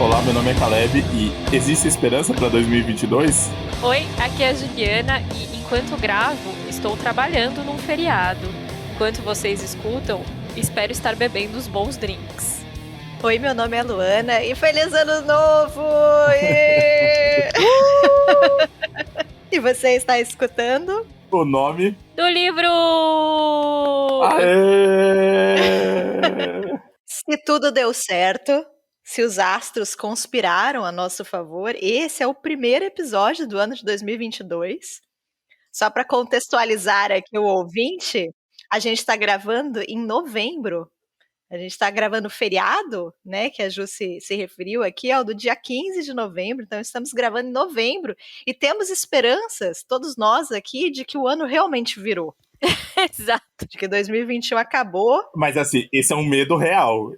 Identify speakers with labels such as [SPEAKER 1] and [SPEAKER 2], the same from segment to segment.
[SPEAKER 1] Olá, meu nome é Caleb e existe esperança para 2022?
[SPEAKER 2] Oi, aqui é a Juliana e enquanto gravo, estou trabalhando num feriado. Enquanto vocês escutam, espero estar bebendo os bons drinks.
[SPEAKER 3] Oi, meu nome é Luana e feliz ano novo! E você está escutando?
[SPEAKER 1] O nome...
[SPEAKER 2] Do livro!
[SPEAKER 1] Aê!
[SPEAKER 3] Se tudo deu certo, se os astros conspiraram a nosso favor, esse é o primeiro episódio do ano de 2022. Só para contextualizar aqui o ouvinte, a gente está gravando em novembro. A gente está gravando feriado, né, que a Ju se referiu aqui, do dia 15 de novembro, então estamos gravando em novembro e temos esperanças, todos nós aqui, de que o ano realmente virou.
[SPEAKER 2] Exato.
[SPEAKER 3] De que 2021 acabou.
[SPEAKER 1] Mas assim, esse é um medo real,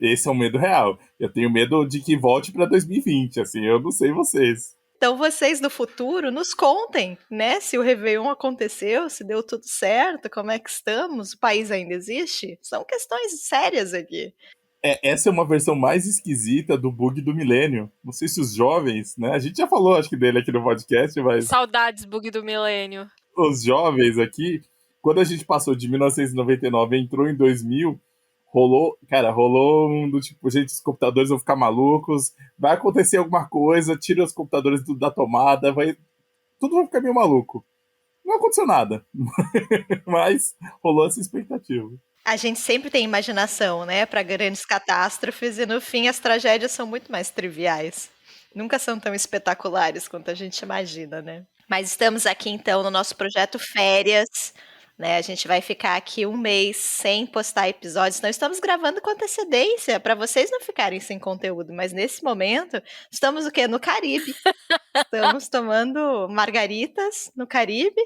[SPEAKER 1] Eu tenho medo de que volte para 2020, assim, eu não sei vocês.
[SPEAKER 3] Então vocês no futuro nos contem, né, se o Réveillon aconteceu, se deu tudo certo, como é que estamos, o país ainda existe? São questões sérias aqui.
[SPEAKER 1] Essa é uma versão mais esquisita do bug do milênio. Não sei se os jovens, né? A gente já falou, acho que dele aqui no podcast, mas...
[SPEAKER 2] Saudades, bug do milênio.
[SPEAKER 1] Os jovens aqui, quando a gente passou de 1999 e entrou em 2000, rolou um do tipo, gente, os computadores vão ficar malucos, vai acontecer alguma coisa, tira os computadores da tomada, tudo vai ficar meio maluco. Não aconteceu nada, mas rolou essa expectativa.
[SPEAKER 3] A gente sempre tem imaginação, né, para grandes catástrofes e no fim as tragédias são muito mais triviais. Nunca são tão espetaculares quanto a gente imagina, né? Mas estamos aqui então no nosso projeto Férias, né? A gente vai ficar aqui um mês sem postar episódios. Não estamos gravando com antecedência para vocês não ficarem sem conteúdo, mas nesse momento estamos o quê? No Caribe. Estamos tomando margaritas no Caribe,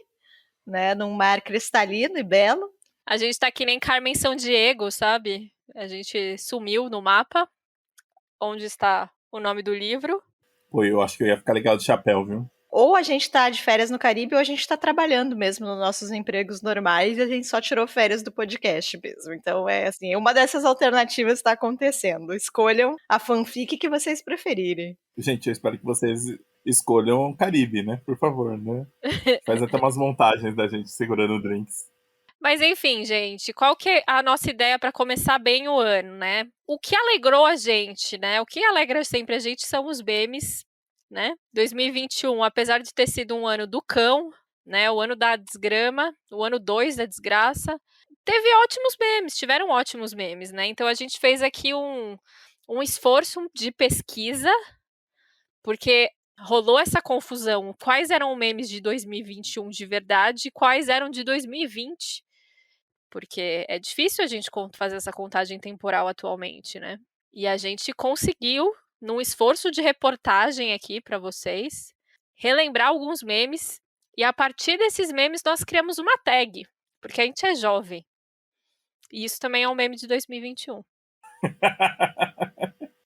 [SPEAKER 3] né? Num mar cristalino e belo.
[SPEAKER 2] A gente tá que nem Carmen Sandiego, sabe? A gente sumiu no mapa. Onde está o nome do livro?
[SPEAKER 1] Pô, eu acho que eu ia ficar legal de chapéu, viu?
[SPEAKER 3] Ou a gente tá de férias no Caribe, ou a gente tá trabalhando mesmo nos nossos empregos normais e a gente só tirou férias do podcast mesmo. Então é assim, uma dessas alternativas está acontecendo. Escolham a fanfic que vocês preferirem.
[SPEAKER 1] Gente, eu espero que vocês escolham Caribe, né? Por favor, né? Faz até umas montagens da gente segurando drinks.
[SPEAKER 2] Mas enfim, gente, qual que é a nossa ideia para começar bem o ano, né? O que alegrou a gente, né? O que alegra sempre a gente são os memes, né? 2021, apesar de ter sido um ano do cão, né? O ano da desgrama, o ano 2 da desgraça, tiveram ótimos memes, né? Então a gente fez aqui um esforço de pesquisa, porque rolou essa confusão, quais eram memes de 2021 de verdade e quais eram de 2020, porque é difícil a gente fazer essa contagem temporal atualmente, né? E a gente conseguiu, num esforço de reportagem aqui para vocês, relembrar alguns memes, e a partir desses memes nós criamos uma tag, porque a gente é jovem. E isso também é um meme de 2021.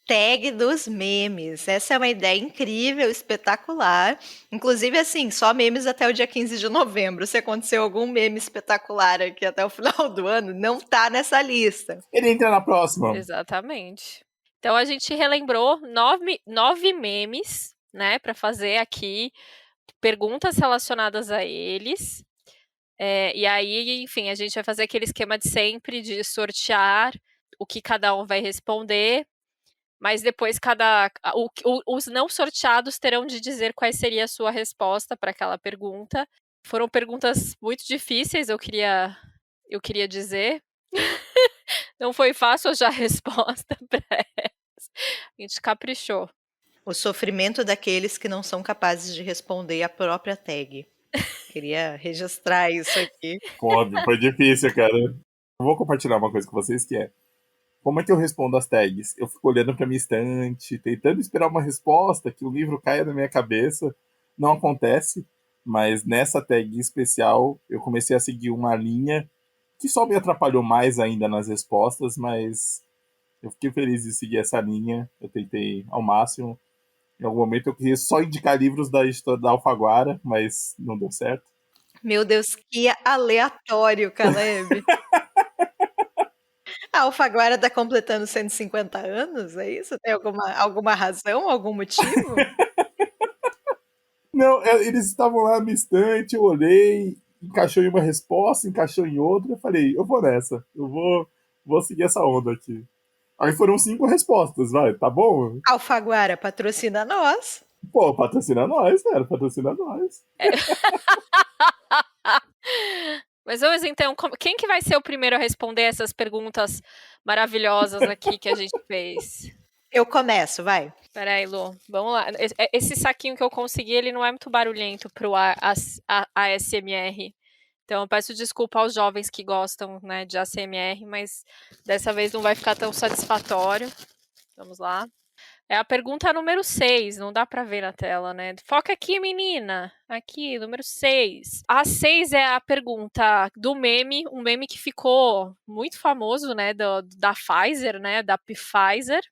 [SPEAKER 3] Tag dos memes. Essa é uma ideia incrível, espetacular. Inclusive, assim, só memes até o dia 15 de novembro. Se aconteceu algum meme espetacular aqui até o final do ano, não tá nessa lista.
[SPEAKER 1] Ele entra na próxima.
[SPEAKER 2] Exatamente. Então a gente relembrou 9 memes, né, para fazer aqui perguntas relacionadas a eles. E aí, enfim, a gente vai fazer aquele esquema de sempre de sortear o que cada um vai responder, mas depois os não sorteados terão de dizer qual seria a sua resposta para aquela pergunta. Foram perguntas muito difíceis, eu queria dizer. Não foi fácil achar a resposta para elas. A gente caprichou.
[SPEAKER 3] O sofrimento daqueles que não são capazes de responder a própria tag. Queria registrar isso aqui.
[SPEAKER 1] Pô, foi difícil, cara. Eu vou compartilhar uma coisa com vocês que é: como é que eu respondo as tags? Eu fico olhando pra minha estante, tentando esperar uma resposta, que o livro caia na minha cabeça. Não acontece, mas nessa tag especial eu comecei a seguir uma linha que só me atrapalhou mais ainda nas respostas, mas eu fiquei feliz de seguir essa linha. Eu tentei ao máximo. Em algum momento eu queria só indicar livros da história da Alfaguara, mas não deu certo.
[SPEAKER 3] Meu Deus, que aleatório, Caleb. A Alfaguara tá completando 150 anos, é isso? Tem alguma razão, algum motivo?
[SPEAKER 1] Não, eles estavam lá na estante, eu olhei, encaixou em uma resposta, encaixou em outra, eu falei, eu vou nessa, vou seguir essa onda aqui. Aí foram 5 respostas, vai, tá bom?
[SPEAKER 3] Alfaguara patrocina nós.
[SPEAKER 1] Pô, patrocina nós, cara, patrocina nós.
[SPEAKER 2] Mas vamos então, quem que vai ser o primeiro a responder essas perguntas maravilhosas aqui que a gente fez?
[SPEAKER 3] Eu começo, vai.
[SPEAKER 2] Peraí, Lu, vamos lá. Esse saquinho que eu consegui, ele não é muito barulhento pro ASMR. Então eu peço desculpa aos jovens que gostam, né, de ASMR, mas dessa vez não vai ficar tão satisfatório. Vamos lá. É a pergunta número 6, não dá pra ver na tela, né? Foca aqui, menina. Aqui, número 6. A 6 é a pergunta do meme, um meme que ficou muito famoso, né, da Pfizer, né, da Pfizer,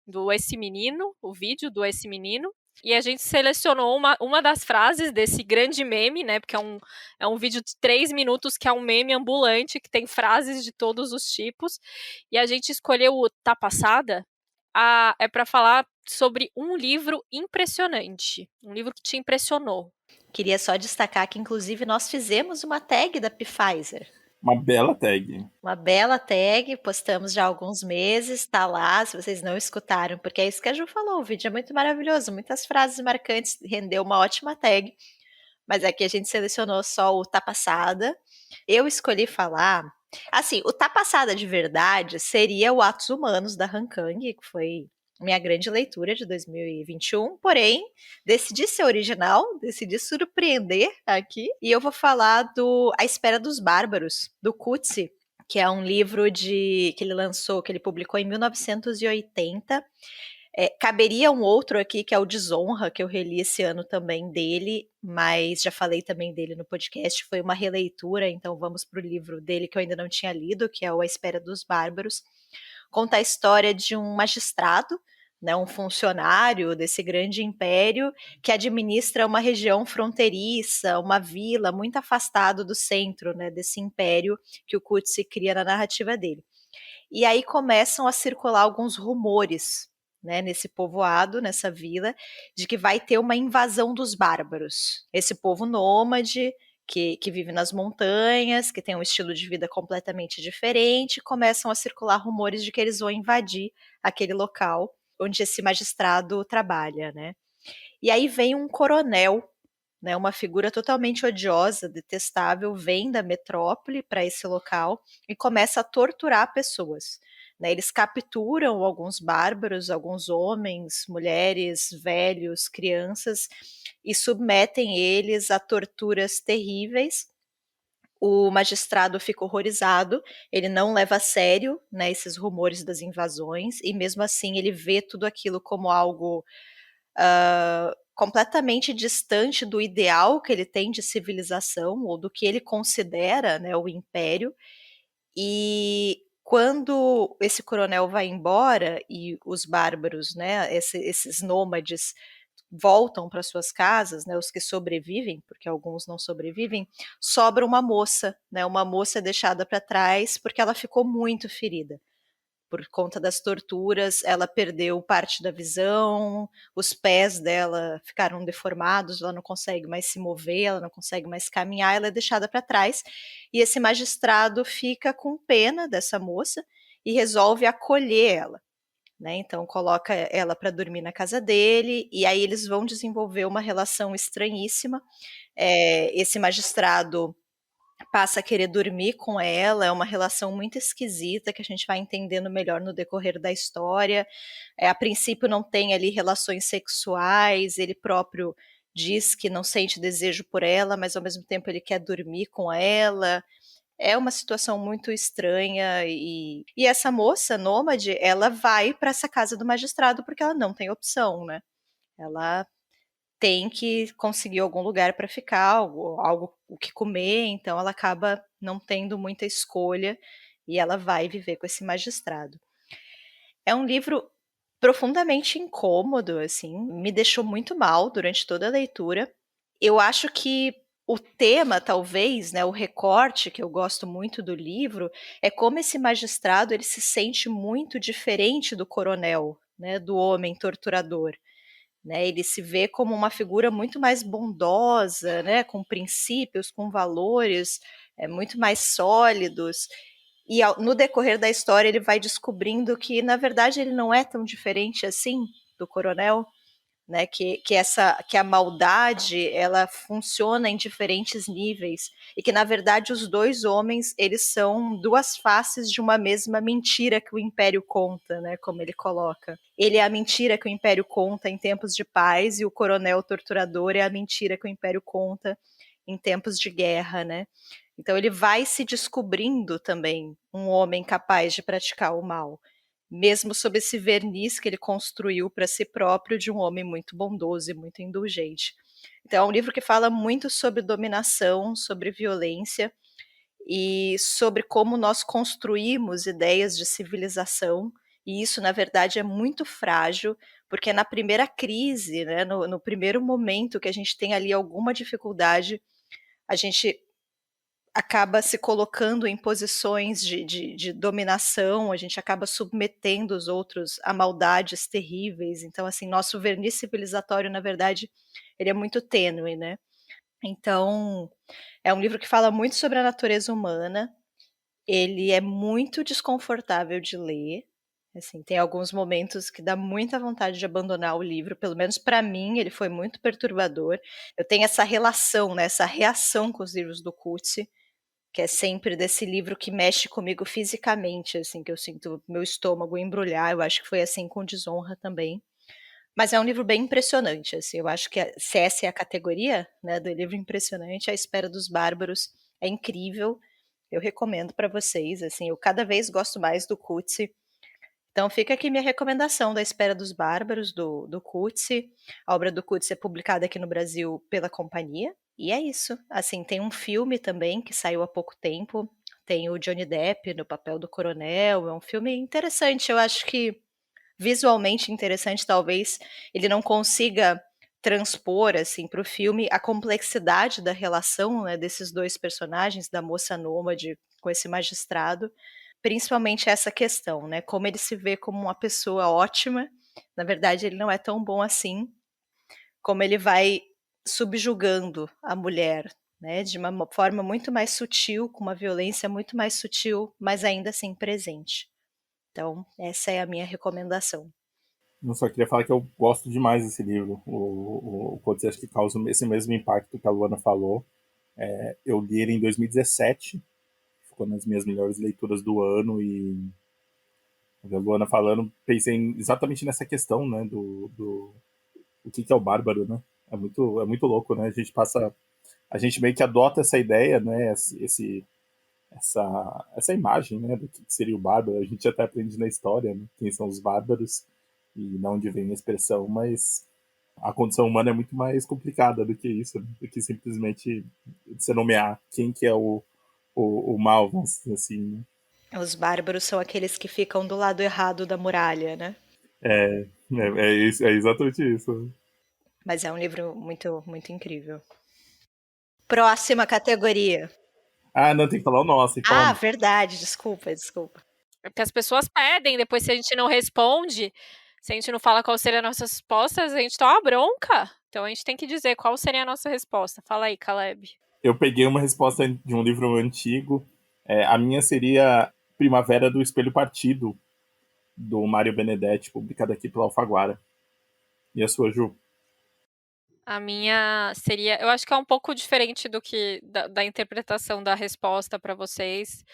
[SPEAKER 2] do Esse Menino, o vídeo do Esse Menino. E a gente selecionou uma das frases desse grande meme, né? Porque é um vídeo de 3 minutos que é um meme ambulante, que tem frases de todos os tipos. E a gente escolheu o Tá Passada, é para falar sobre um livro impressionante. Um livro que te impressionou.
[SPEAKER 3] Queria só destacar que, inclusive, nós fizemos uma tag da Pfizer.
[SPEAKER 1] Uma bela tag.
[SPEAKER 3] Uma bela tag, postamos já há alguns meses, tá lá, se vocês não escutaram, porque é isso que a Ju falou, o vídeo é muito maravilhoso, muitas frases marcantes, rendeu uma ótima tag, mas aqui a gente selecionou só o Tá Passada. Eu escolhi falar, assim, o Tá Passada de verdade seria o Atos Humanos da Han Kang, que foi minha grande leitura de 2021, porém, decidi ser original, decidi surpreender aqui, e eu vou falar do A Espera dos Bárbaros, do Coetzee, que é um livro que ele lançou, que ele publicou em 1980. Caberia um outro aqui, que é o Desonra, que eu reli esse ano também dele, mas já falei também dele no podcast, foi uma releitura, então vamos para o livro dele que eu ainda não tinha lido, que é o A Espera dos Bárbaros. Conta a história de um magistrado, né, um funcionário desse grande império que administra uma região fronteiriça, uma vila muito afastado do centro, né, desse império que o Coetzee cria na narrativa dele. E aí começam a circular alguns rumores, né, nesse povoado, nessa vila, de que vai ter uma invasão dos bárbaros. Esse povo nômade que vive nas montanhas, que tem um estilo de vida completamente diferente, começam a circular rumores de que eles vão invadir aquele local onde esse magistrado trabalha, né? E aí vem um coronel, né, uma figura totalmente odiosa, detestável, vem da metrópole para esse local e começa a torturar pessoas. Né? Eles capturam alguns bárbaros, alguns homens, mulheres, velhos, crianças, e submetem eles a torturas terríveis. O magistrado fica horrorizado, ele não leva a sério, né, esses rumores das invasões, e mesmo assim ele vê tudo aquilo como algo completamente distante do ideal que ele tem de civilização, ou do que ele considera, né, o império. E quando esse coronel vai embora e os bárbaros, né, esses nômades voltam para suas casas, né, os que sobrevivem, porque alguns não sobrevivem, sobra uma moça, né, uma moça deixada para trás porque ela ficou muito ferida. Por conta das torturas, ela perdeu parte da visão, os pés dela ficaram deformados, ela não consegue mais se mover, ela não consegue mais caminhar, ela é deixada para trás. E esse magistrado fica com pena dessa moça e resolve acolher ela. Né? Então coloca ela para dormir na casa dele, e aí eles vão desenvolver uma relação estranhíssima. Esse magistrado passa a querer dormir com ela, é uma relação muito esquisita que a gente vai entendendo melhor no decorrer da história. A princípio não tem ali relações sexuais, ele próprio diz que não sente desejo por ela, mas ao mesmo tempo ele quer dormir com ela. É uma situação muito estranha e essa moça nômade, ela vai para essa casa do magistrado porque ela não tem opção, né? Ela tem que conseguir algum lugar para ficar, algo o que comer, então ela acaba não tendo muita escolha e ela vai viver com esse magistrado. É um livro profundamente incômodo, assim, me deixou muito mal durante toda a leitura. Eu acho que o tema, talvez, né, o recorte que eu gosto muito do livro, é como esse magistrado ele se sente muito diferente do coronel, né, do homem torturador. Né, ele se vê como uma figura muito mais bondosa, né, com princípios, com valores muito mais sólidos. E no decorrer da história ele vai descobrindo que, na verdade, ele não é tão diferente assim do coronel, né, que a maldade ela funciona em diferentes níveis e que, na verdade, os dois homens eles são duas faces de uma mesma mentira que o Império conta, né, como ele coloca. Ele é a mentira que o Império conta em tempos de paz e o coronel torturador é a mentira que o Império conta em tempos de guerra, né? Então ele vai se descobrindo também um homem capaz de praticar o mal, mesmo sob esse verniz que ele construiu para si próprio de um homem muito bondoso e muito indulgente. Então é um livro que fala muito sobre dominação, sobre violência e sobre como nós construímos ideias de civilização, e isso, na verdade, é muito frágil, porque na primeira crise, né, no primeiro momento que a gente tem ali alguma dificuldade, a gente acaba se colocando em posições de dominação, a gente acaba submetendo os outros a maldades terríveis. Então, assim, nosso verniz civilizatório, na verdade, ele é muito tênue, né? Então, é um livro que fala muito sobre a natureza humana, ele é muito desconfortável de ler, assim, tem alguns momentos que dá muita vontade de abandonar o livro, pelo menos para mim ele foi muito perturbador. Eu tenho essa relação, né, essa reação com os livros do Coetzee, que é sempre desse livro que mexe comigo fisicamente, assim, que eu sinto meu estômago embrulhar. Eu acho que foi assim com Desonra também. Mas é um livro bem impressionante, assim, eu acho que se essa é a categoria, né, do livro impressionante, A Espera dos Bárbaros é incrível. Eu recomendo para vocês, assim, eu cada vez gosto mais do Coetzee. Então fica aqui minha recomendação da Espera dos Bárbaros, do Coetzee. A obra do Coetzee é publicada aqui no Brasil pela Companhia. E é isso. Assim, tem um filme também que saiu há pouco tempo. Tem o Johnny Depp no papel do coronel. É um filme interessante. Eu acho que visualmente interessante, talvez ele não consiga transpor assim para o filme a complexidade da relação, né, desses dois personagens, da moça nômade com esse magistrado, principalmente essa questão, né, como ele se vê como uma pessoa ótima, na verdade ele não é tão bom assim, como ele vai subjugando a mulher, né, de uma forma muito mais sutil, com uma violência muito mais sutil, mas ainda assim presente. Então, essa é a minha recomendação.
[SPEAKER 1] Eu só queria falar que eu gosto demais desse livro. O Coetzee acho que causa esse mesmo impacto que a Luana falou. Eu li ele em 2017, ficou nas minhas melhores leituras do ano, e a Luana falando, pensei exatamente nessa questão, né, do o que é o bárbaro, né? É muito louco, né? A gente meio que adota essa ideia, né? Essa imagem, né? Do que seria o bárbaro. A gente até aprende na história, né? Quem são os bárbaros e de onde vem a expressão, mas a condição humana é muito mais complicada do que isso, né? Do que simplesmente você nomear quem que é o mal, vamos dizer assim, né?
[SPEAKER 3] Os bárbaros são aqueles que ficam do lado errado da muralha, né?
[SPEAKER 1] É exatamente isso.
[SPEAKER 3] Mas é um livro muito, muito incrível. Próxima categoria.
[SPEAKER 1] Ah, não, tem que falar o nosso, tem que falar o nosso.
[SPEAKER 3] Verdade, desculpa.
[SPEAKER 2] É porque as pessoas pedem, depois se a gente não responde, se a gente não fala qual seria a nossa resposta, a gente toma bronca. Então a gente tem que dizer qual seria a nossa resposta. Fala aí, Caleb.
[SPEAKER 1] Eu peguei uma resposta de um livro antigo. A minha seria Primavera do Espelho Partido, do Mário Benedetti, publicada aqui pela Alfaguara. E a sua, Ju?
[SPEAKER 2] A minha seria, eu acho que é um pouco diferente do que da interpretação da resposta para vocês.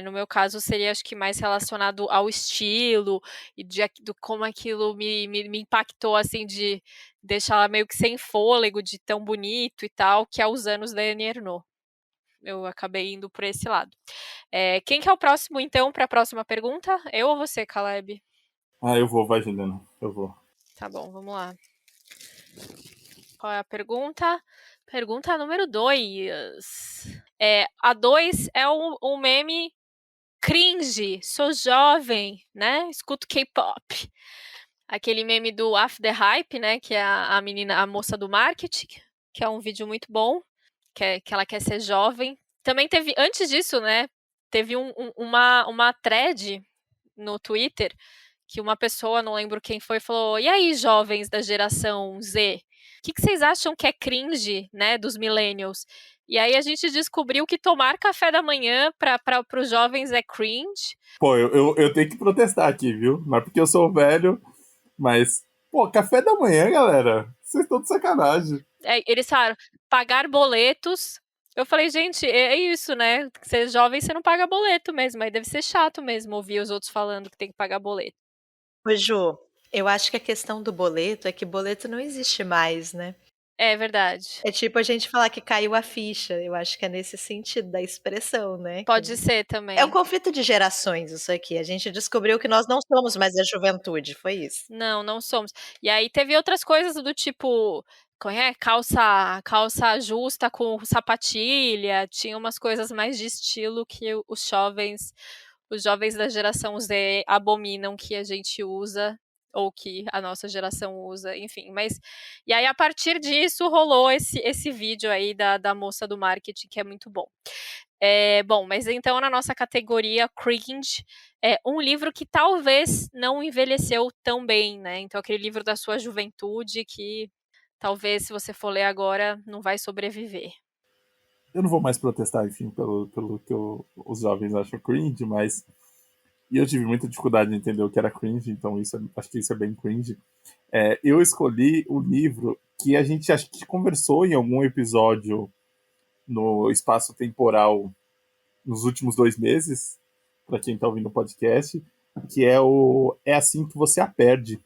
[SPEAKER 2] No meu caso, seria acho que mais relacionado ao estilo e do como aquilo me impactou, assim, de deixar ela meio que sem fôlego, de tão bonito e tal, que é Os Anos da Annie Ernaux. Eu acabei indo por esse lado. Quem que é o próximo, então, para a próxima pergunta? Eu ou você, Caleb?
[SPEAKER 1] Eu vou, vai, Juliana. Eu vou.
[SPEAKER 2] Tá bom, vamos lá. Qual é a pergunta? Pergunta número 2. A 2 é um meme cringe. Sou jovem, né? Escuto K-pop. Aquele meme do After the Hype, né? Que é a menina, a moça do marketing, que é um vídeo muito bom. que ela quer ser jovem. Também teve, antes disso, né, teve uma thread no Twitter que uma pessoa, não lembro quem foi, falou: e aí, jovens da geração Z, o que vocês acham que é cringe, né, dos millennials? E aí a gente descobriu que tomar café da manhã para os jovens é cringe.
[SPEAKER 1] Pô, eu tenho que protestar aqui, viu? Não é porque eu sou velho, mas... Pô, café da manhã, galera. Vocês estão de sacanagem.
[SPEAKER 2] Eles falaram, pagar boletos. Eu falei, gente, é isso, né? Ser jovem, você não paga boleto mesmo. Aí deve ser chato mesmo ouvir os outros falando que tem que pagar boleto.
[SPEAKER 3] Ô, Ju, eu acho que a questão do boleto é que boleto não existe mais, né?
[SPEAKER 2] É verdade.
[SPEAKER 3] É tipo a gente falar que caiu a ficha. Eu acho que é nesse sentido da expressão, né?
[SPEAKER 2] Pode ser também.
[SPEAKER 3] É um conflito de gerações isso aqui. A gente descobriu que nós não somos mais a juventude, foi isso.
[SPEAKER 2] Não somos. E aí teve outras coisas do tipo, calça justa com sapatilha, tinha umas coisas mais de estilo que os jovens da geração Z abominam que a gente usa, ou que a nossa geração usa, enfim. Mas, e aí, a partir disso, rolou esse vídeo aí da moça do marketing, que é muito bom. Bom, mas então, na nossa categoria cringe, é um livro que talvez não envelheceu tão bem, né? Então, aquele livro da sua juventude que talvez, se você for ler agora, não vai sobreviver.
[SPEAKER 1] Eu não vou mais protestar, enfim, pelo que os jovens acham cringe, mas... E eu tive muita dificuldade de entender o que era cringe, então acho que isso é bem cringe. Eu escolhi o livro que a gente acho que conversou em algum episódio no espaço temporal nos últimos 2 meses, para quem está ouvindo o podcast, que É Assim Que Você a Perde,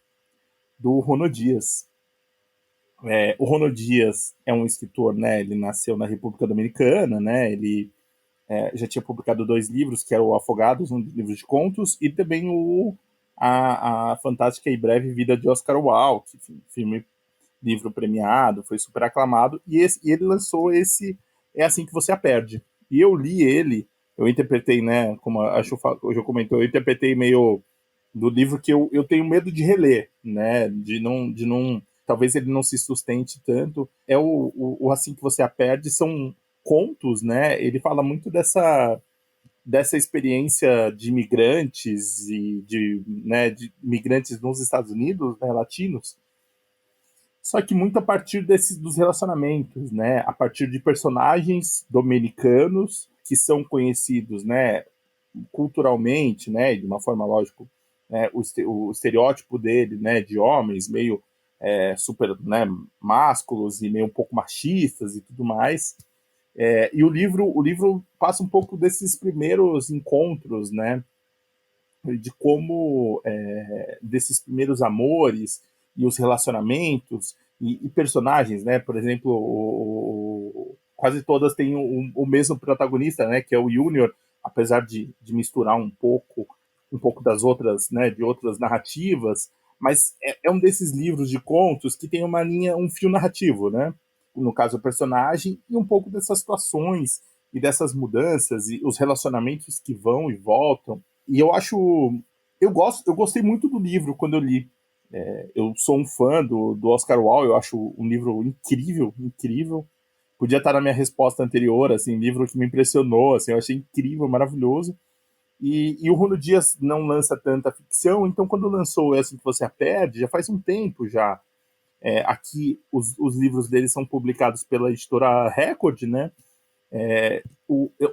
[SPEAKER 1] do Rono Dias. O Rono Dias é um escritor, né? Ele nasceu na República Dominicana, né? Ele já tinha publicado 2 livros, que era o Afogados, um livro de contos, e também a fantástica e breve Vida de Oscar Wilde, enfim, livro premiado, foi super aclamado, e ele lançou esse É Assim Que Você a Perde. E eu li ele, eu interpretei, né, como a Chu já comentou, eu interpretei meio do livro que eu tenho medo de reler, né, de não talvez ele não se sustente tanto. O Assim Que Você a Perde são contos, né, ele fala muito dessa experiência de imigrantes e de imigrantes nos Estados Unidos, né, latinos, só que muito a partir dos relacionamentos, né? A partir de personagens dominicanos que são conhecidos, né? Culturalmente, né? De uma forma lógica, né? O estereótipo dele, né? De homens meio super, né? Másculos e meio um pouco machistas e tudo mais. E o livro passa um pouco desses primeiros encontros, né? De como desses primeiros amores e os relacionamentos e personagens, né? Por exemplo, quase todas têm o mesmo protagonista, né? Que é o Junior, apesar de misturar um pouco das outras, né? De outras narrativas, mas é um desses livros de contos que tem um fio narrativo, né? No caso, o personagem e um pouco dessas situações e dessas mudanças e os relacionamentos que vão e voltam. E eu gostei muito do livro quando eu li. Eu sou um fã do Oscar Wilde, eu acho um livro incrível, incrível. Podia estar na minha resposta anterior, assim, livro que me impressionou, assim, eu achei incrível, maravilhoso. E o Rono Dias não lança tanta ficção, então quando lançou Assim Que Você a Perde, já faz um tempo já. Aqui os livros dele são publicados pela editora Record, né?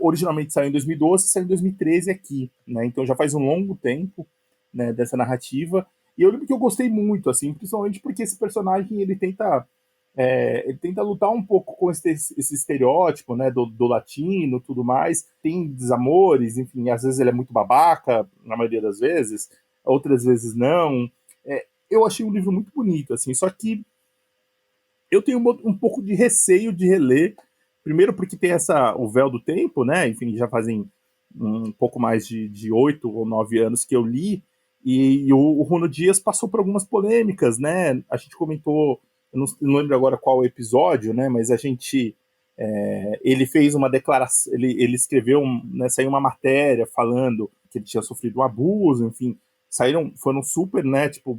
[SPEAKER 1] Originalmente saiu em 2012 e saiu em 2013 aqui, né? Então já faz um longo tempo, né, dessa narrativa. E eu lembro que eu gostei muito, assim, principalmente porque esse personagem ele tenta lutar um pouco com esse estereótipo, né, do latino, tudo mais. Tem desamores, enfim, às vezes ele é muito babaca, na maioria das vezes, outras vezes não. Eu achei um livro muito bonito, assim, só que eu tenho um pouco de receio de reler, primeiro porque tem o véu do tempo, né? Enfim, já fazem um pouco mais de 8 ou 9 anos que eu li, e o Rono Dias passou por algumas polêmicas, né? A gente comentou, eu não lembro agora qual episódio, né? Mas ele fez uma declaração, ele escreveu, saiu uma matéria falando que ele tinha sofrido um abuso, enfim, foram super, né, tipo,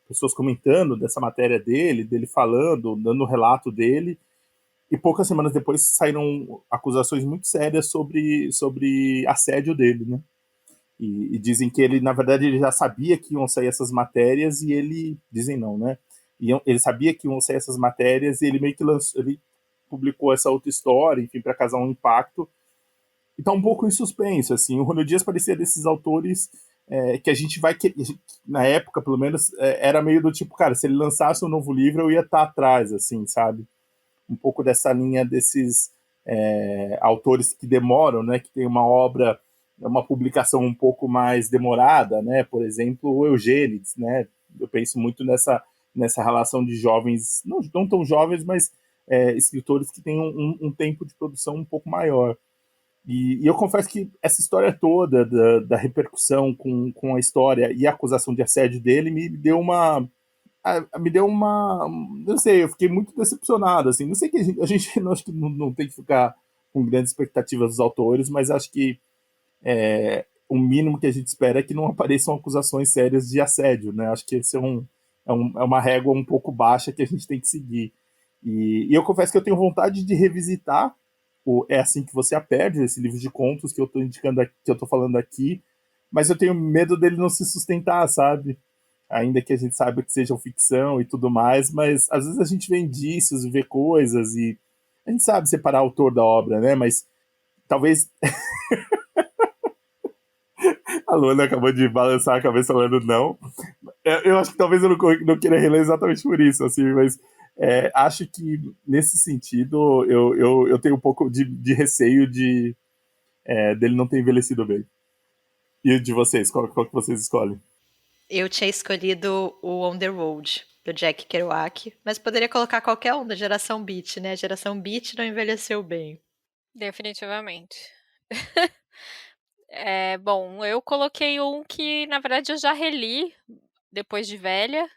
[SPEAKER 1] pessoas comentando dessa matéria dele falando, dando o relato dele, E poucas semanas depois saíram acusações muito sérias sobre assédio dele, né? E dizem que ele, na verdade, ele já sabia que iam sair essas matérias e ele... Dizem não, né? Ele sabia que iam sair essas matérias e ele meio que ele publicou essa outra história, enfim, para causar um impacto. E tá um pouco em suspenso, assim. O Ronald Dias parecia desses autores que a gente vai... Na época, pelo menos, era meio do tipo, cara, se ele lançasse um novo livro, eu ia estar atrás, assim, sabe? Um pouco dessa linha desses autores que demoram, né? Que tem uma obra, uma publicação um pouco mais demorada, né? Por exemplo, o Eugênides, né? Eu penso muito nessa relação de jovens, não tão jovens, mas escritores que têm um tempo de produção um pouco maior. E eu confesso que essa história toda da repercussão com a história e a acusação de assédio dele me deu uma... Não sei, eu fiquei muito decepcionado, assim. Não sei que a gente não, acho que não tem que ficar com grandes expectativas dos autores, mas acho que o mínimo que a gente espera é que não apareçam acusações sérias de assédio, né? Acho que esse é uma régua um pouco baixa que a gente tem que seguir. E eu confesso que eu tenho vontade de revisitar o É Assim Que Você A Perde, esse livro de contos que eu tô indicando aqui, que eu tô falando aqui, mas eu tenho medo dele não se sustentar, sabe? Ainda que a gente saiba que sejam ficção e tudo mais, mas às vezes a gente vê indícios, vê coisas e a gente sabe separar o autor da obra, né? Mas talvez a Luana acabou de balançar a cabeça falando não. Eu acho que talvez eu não queira reler exatamente por isso, assim, mas acho que nesse sentido eu tenho um pouco de receio dele não ter envelhecido bem. E de vocês, qual que vocês escolhem?
[SPEAKER 3] Eu tinha escolhido o On the Road, do Jack Kerouac, mas poderia colocar qualquer um da geração Beat, né? A geração Beat não envelheceu bem.
[SPEAKER 2] Definitivamente. Bom, eu coloquei um que, na verdade, eu já reli depois de velha.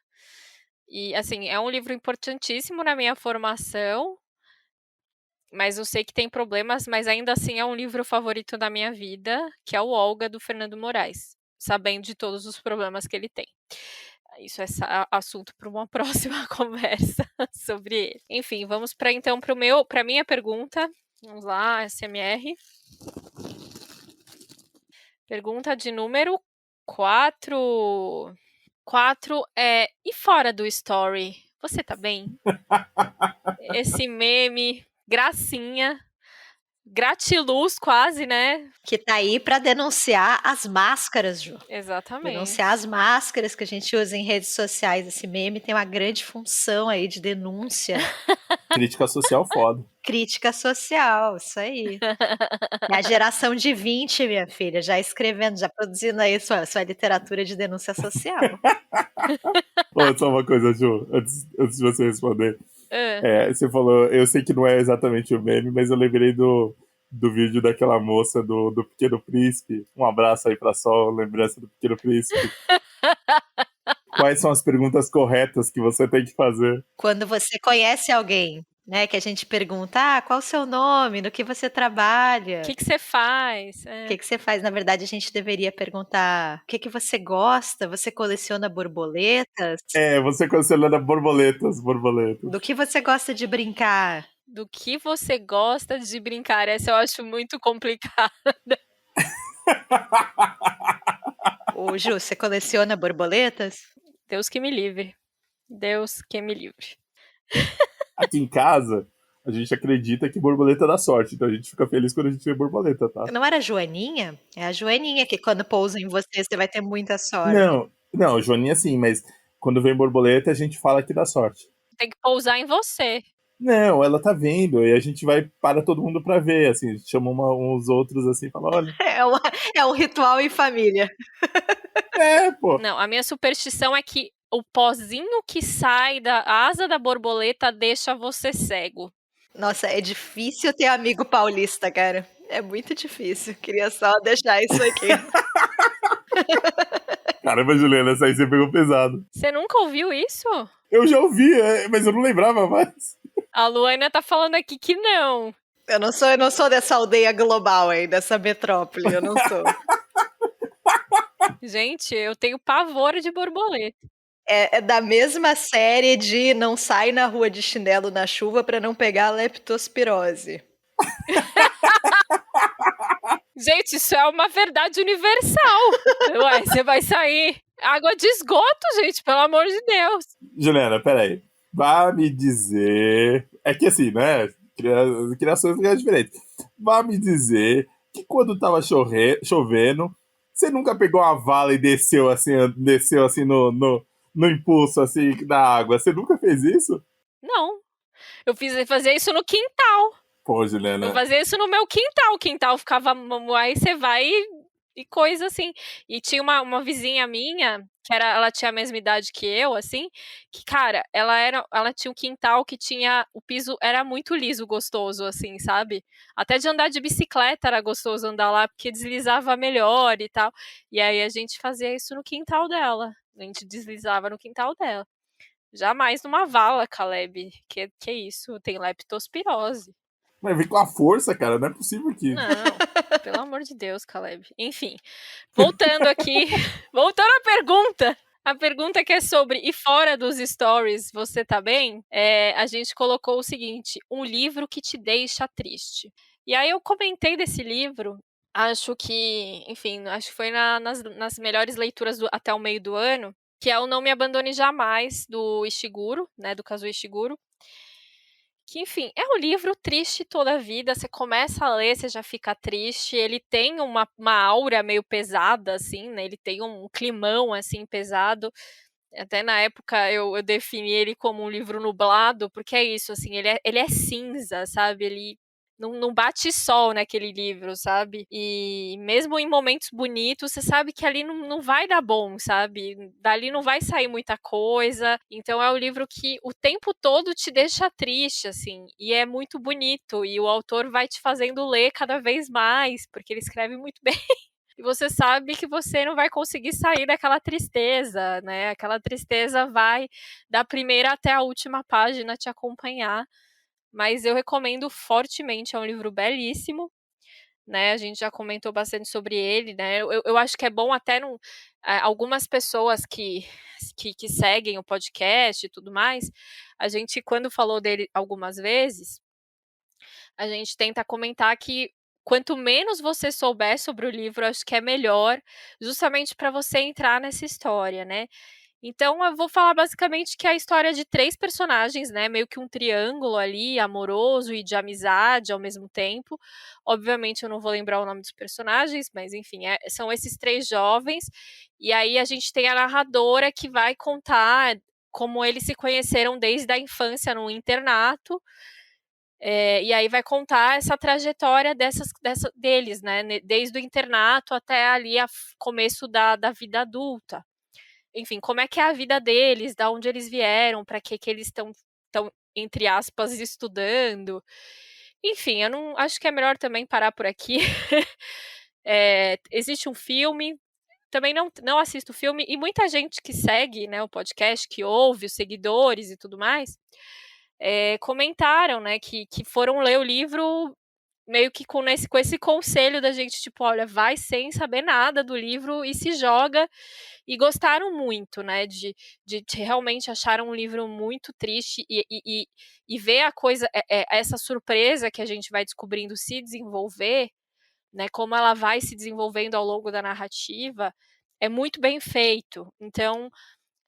[SPEAKER 2] E, assim, é um livro importantíssimo na minha formação, mas eu sei que tem problemas, mas ainda assim é um livro favorito da minha vida, que é o Olga, do Fernando Moraes, sabendo de todos os problemas que ele tem. Isso é assunto para uma próxima conversa sobre ele. Enfim, vamos então para minha pergunta. Vamos lá, SMR. Pergunta de número 4. 4 e fora do story, você tá bem? Esse meme, gracinha, gratiluz quase, né?
[SPEAKER 3] Que tá aí para denunciar as máscaras, Ju.
[SPEAKER 2] Exatamente.
[SPEAKER 3] Denunciar as máscaras que a gente usa em redes sociais. Esse meme tem uma grande função aí de denúncia.
[SPEAKER 1] Crítica social foda.
[SPEAKER 3] Crítica social, isso aí. É a geração de 20, minha filha, já escrevendo, já produzindo aí sua literatura de denúncia social.
[SPEAKER 1] Só uma coisa, Ju, antes de você responder. Você falou, eu sei que não é exatamente o meme, mas eu lembrei do vídeo daquela moça do Pequeno Príncipe. Um abraço aí pra Sol, lembrança do Pequeno Príncipe. Quais são as perguntas corretas que você tem que fazer?
[SPEAKER 3] Quando você conhece alguém, né, que a gente pergunta, qual o seu nome, no que você trabalha?
[SPEAKER 2] O que você faz?
[SPEAKER 3] O que você faz? Na verdade, a gente deveria perguntar, o que você gosta? Você coleciona borboletas?
[SPEAKER 1] Você coleciona borboletas.
[SPEAKER 3] Do que você gosta de brincar?
[SPEAKER 2] Do que você gosta de brincar? Essa eu acho muito complicada.
[SPEAKER 3] Ô, Ju, você coleciona borboletas?
[SPEAKER 2] Deus que me livre. Deus que me livre.
[SPEAKER 1] Aqui em casa, a gente acredita que borboleta dá sorte, então a gente fica feliz quando a gente vê borboleta, tá?
[SPEAKER 3] Não era a Joaninha? É a Joaninha que quando pousa em você vai ter muita sorte.
[SPEAKER 1] Não, Joaninha sim, mas quando vem borboleta a gente fala que dá sorte.
[SPEAKER 2] Tem que pousar em você.
[SPEAKER 1] Não, ela tá vendo, e a gente vai para todo mundo pra ver, assim, a gente chama uns outros assim e fala, olha...
[SPEAKER 3] É um ritual em família.
[SPEAKER 1] Pô.
[SPEAKER 2] Não, a minha superstição é que o pozinho que sai da asa da borboleta deixa você cego.
[SPEAKER 3] Nossa, é difícil ter amigo paulista, cara. É muito difícil. Queria só deixar isso aqui.
[SPEAKER 1] Caramba, Juliana, essa aí você pegou pesado.
[SPEAKER 2] Você nunca ouviu isso?
[SPEAKER 1] Eu já ouvi, mas eu não lembrava mais.
[SPEAKER 2] A Luana tá falando aqui que não.
[SPEAKER 3] Eu não sou dessa aldeia global aí, dessa metrópole, eu não sou.
[SPEAKER 2] Gente, eu tenho pavor de borboleta.
[SPEAKER 3] É da mesma série de não sai na rua de chinelo na chuva pra não pegar a leptospirose.
[SPEAKER 2] Gente, isso é uma verdade universal. Ué, você vai sair água de esgoto, gente, pelo amor de Deus.
[SPEAKER 1] Juliana, peraí. Vá me dizer. É que assim, né? Criações diferentes. Vá me dizer que quando tava chovendo, você nunca pegou uma vala e desceu assim no impulso assim da água. Você nunca fez isso?
[SPEAKER 2] Não. Fazia isso no quintal.
[SPEAKER 1] Pô,
[SPEAKER 2] Eu
[SPEAKER 1] Juliana.
[SPEAKER 2] fazia isso no meu quintal. O quintal ficava. Aí você vai e coisa assim. E tinha uma vizinha minha, ela tinha a mesma idade que eu, assim, que, cara, ela tinha um quintal que tinha. O piso era muito liso, gostoso, assim, sabe? Até de andar de bicicleta era gostoso andar lá, porque deslizava melhor e tal. E aí a gente fazia isso no quintal dela. A gente deslizava no quintal dela. Jamais numa vala, Caleb. Que isso? Tem leptospirose.
[SPEAKER 1] Mas vem com a força, cara. Não é possível que.
[SPEAKER 2] Não, pelo amor de Deus, Caleb. Enfim, voltando aqui, voltando à pergunta. A pergunta que é sobre, e fora dos stories, você tá bem? A gente colocou o seguinte, um livro que te deixa triste. E aí eu comentei desse livro, acho que, enfim, acho que foi nas melhores leituras até o meio do ano, que é o Não Me Abandone Jamais, do Ishiguro, né, do Kazuo Ishiguro. Que, enfim, é um livro triste toda a vida. Você começa a ler, você já fica triste. Ele tem uma aura meio pesada, assim, né? Ele tem um climão, assim, pesado. Até na época eu defini ele como um livro nublado, porque é isso, assim, ele é cinza, sabe? Ele não bate sol naquele livro, sabe? E mesmo em momentos bonitos, você sabe que ali não vai dar bom, sabe? Dali não vai sair muita coisa. Então é um livro que o tempo todo te deixa triste, assim. E é muito bonito. E o autor vai te fazendo ler cada vez mais, porque ele escreve muito bem. E você sabe que você não vai conseguir sair daquela tristeza, né? Aquela tristeza vai da primeira até a última página te acompanhar. Mas eu recomendo fortemente, é um livro belíssimo, né? A gente já comentou bastante sobre ele, né? Eu acho que é bom até algumas pessoas que seguem o podcast e tudo mais, a gente, quando falou dele algumas vezes, a gente tenta comentar que quanto menos você souber sobre o livro, acho que é melhor, justamente para você entrar nessa história, né? Então, eu vou falar basicamente que é a história de 3 personagens, né? Meio que um triângulo ali, amoroso e de amizade ao mesmo tempo. Obviamente, eu não vou lembrar o nome dos personagens, mas enfim, são esses 3 jovens. E aí a gente tem a narradora que vai contar como eles se conheceram desde a infância no internato. E aí vai contar essa trajetória deles, né? Desde o internato até ali começo da vida adulta. Enfim, como é que é a vida deles, da onde eles vieram, para que eles estão, entre aspas, estudando. Enfim, eu não acho que é melhor também parar por aqui. Existe um filme, também não assisto o filme, e muita gente que segue, né, o podcast, que ouve, os seguidores e tudo mais, comentaram, né, que foram ler o livro meio que com esse conselho da gente, tipo, olha, vai sem saber nada do livro e se joga, e gostaram muito, né, de realmente acharam um livro muito triste, e ver a coisa, essa surpresa que a gente vai descobrindo se desenvolver, né, como ela vai se desenvolvendo ao longo da narrativa, é muito bem feito. Então,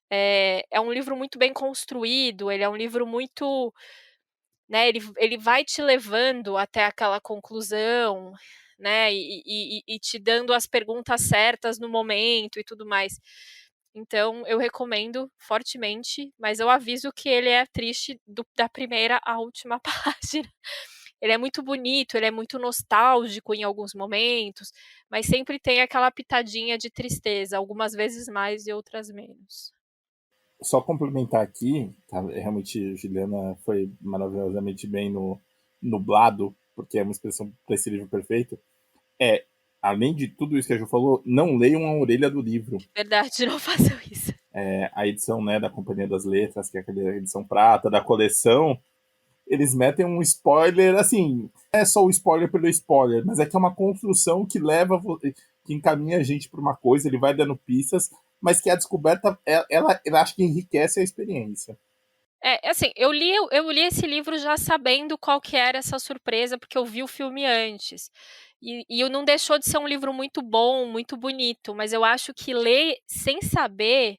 [SPEAKER 2] é um livro muito bem construído, ele é um livro muito, né, ele vai te levando até aquela conclusão, né, e te dando as perguntas certas no momento e tudo mais. Então, eu recomendo fortemente, mas eu aviso que ele é triste da primeira à última página. Ele é muito bonito, ele é muito nostálgico em alguns momentos, mas sempre tem aquela pitadinha de tristeza, algumas vezes mais e outras menos.
[SPEAKER 1] Só complementar aqui, tá? Realmente Juliana foi maravilhosamente bem no nublado, porque é uma expressão para esse livro perfeito. Além de tudo isso que a Ju falou, não leiam a orelha do livro.
[SPEAKER 2] Verdade, não façam isso.
[SPEAKER 1] A edição, né, da Companhia das Letras, que é aquela edição prata da coleção, eles metem um spoiler, assim, não é só o spoiler pelo spoiler, mas é que é uma construção que leva, que encaminha a gente para uma coisa, ele vai dando pistas, mas que a descoberta, ela acho que enriquece a experiência.
[SPEAKER 2] Assim, eu li esse livro já sabendo qual que era essa surpresa, porque eu vi o filme antes. E não deixou de ser um livro muito bom, muito bonito, mas eu acho que ler sem saber,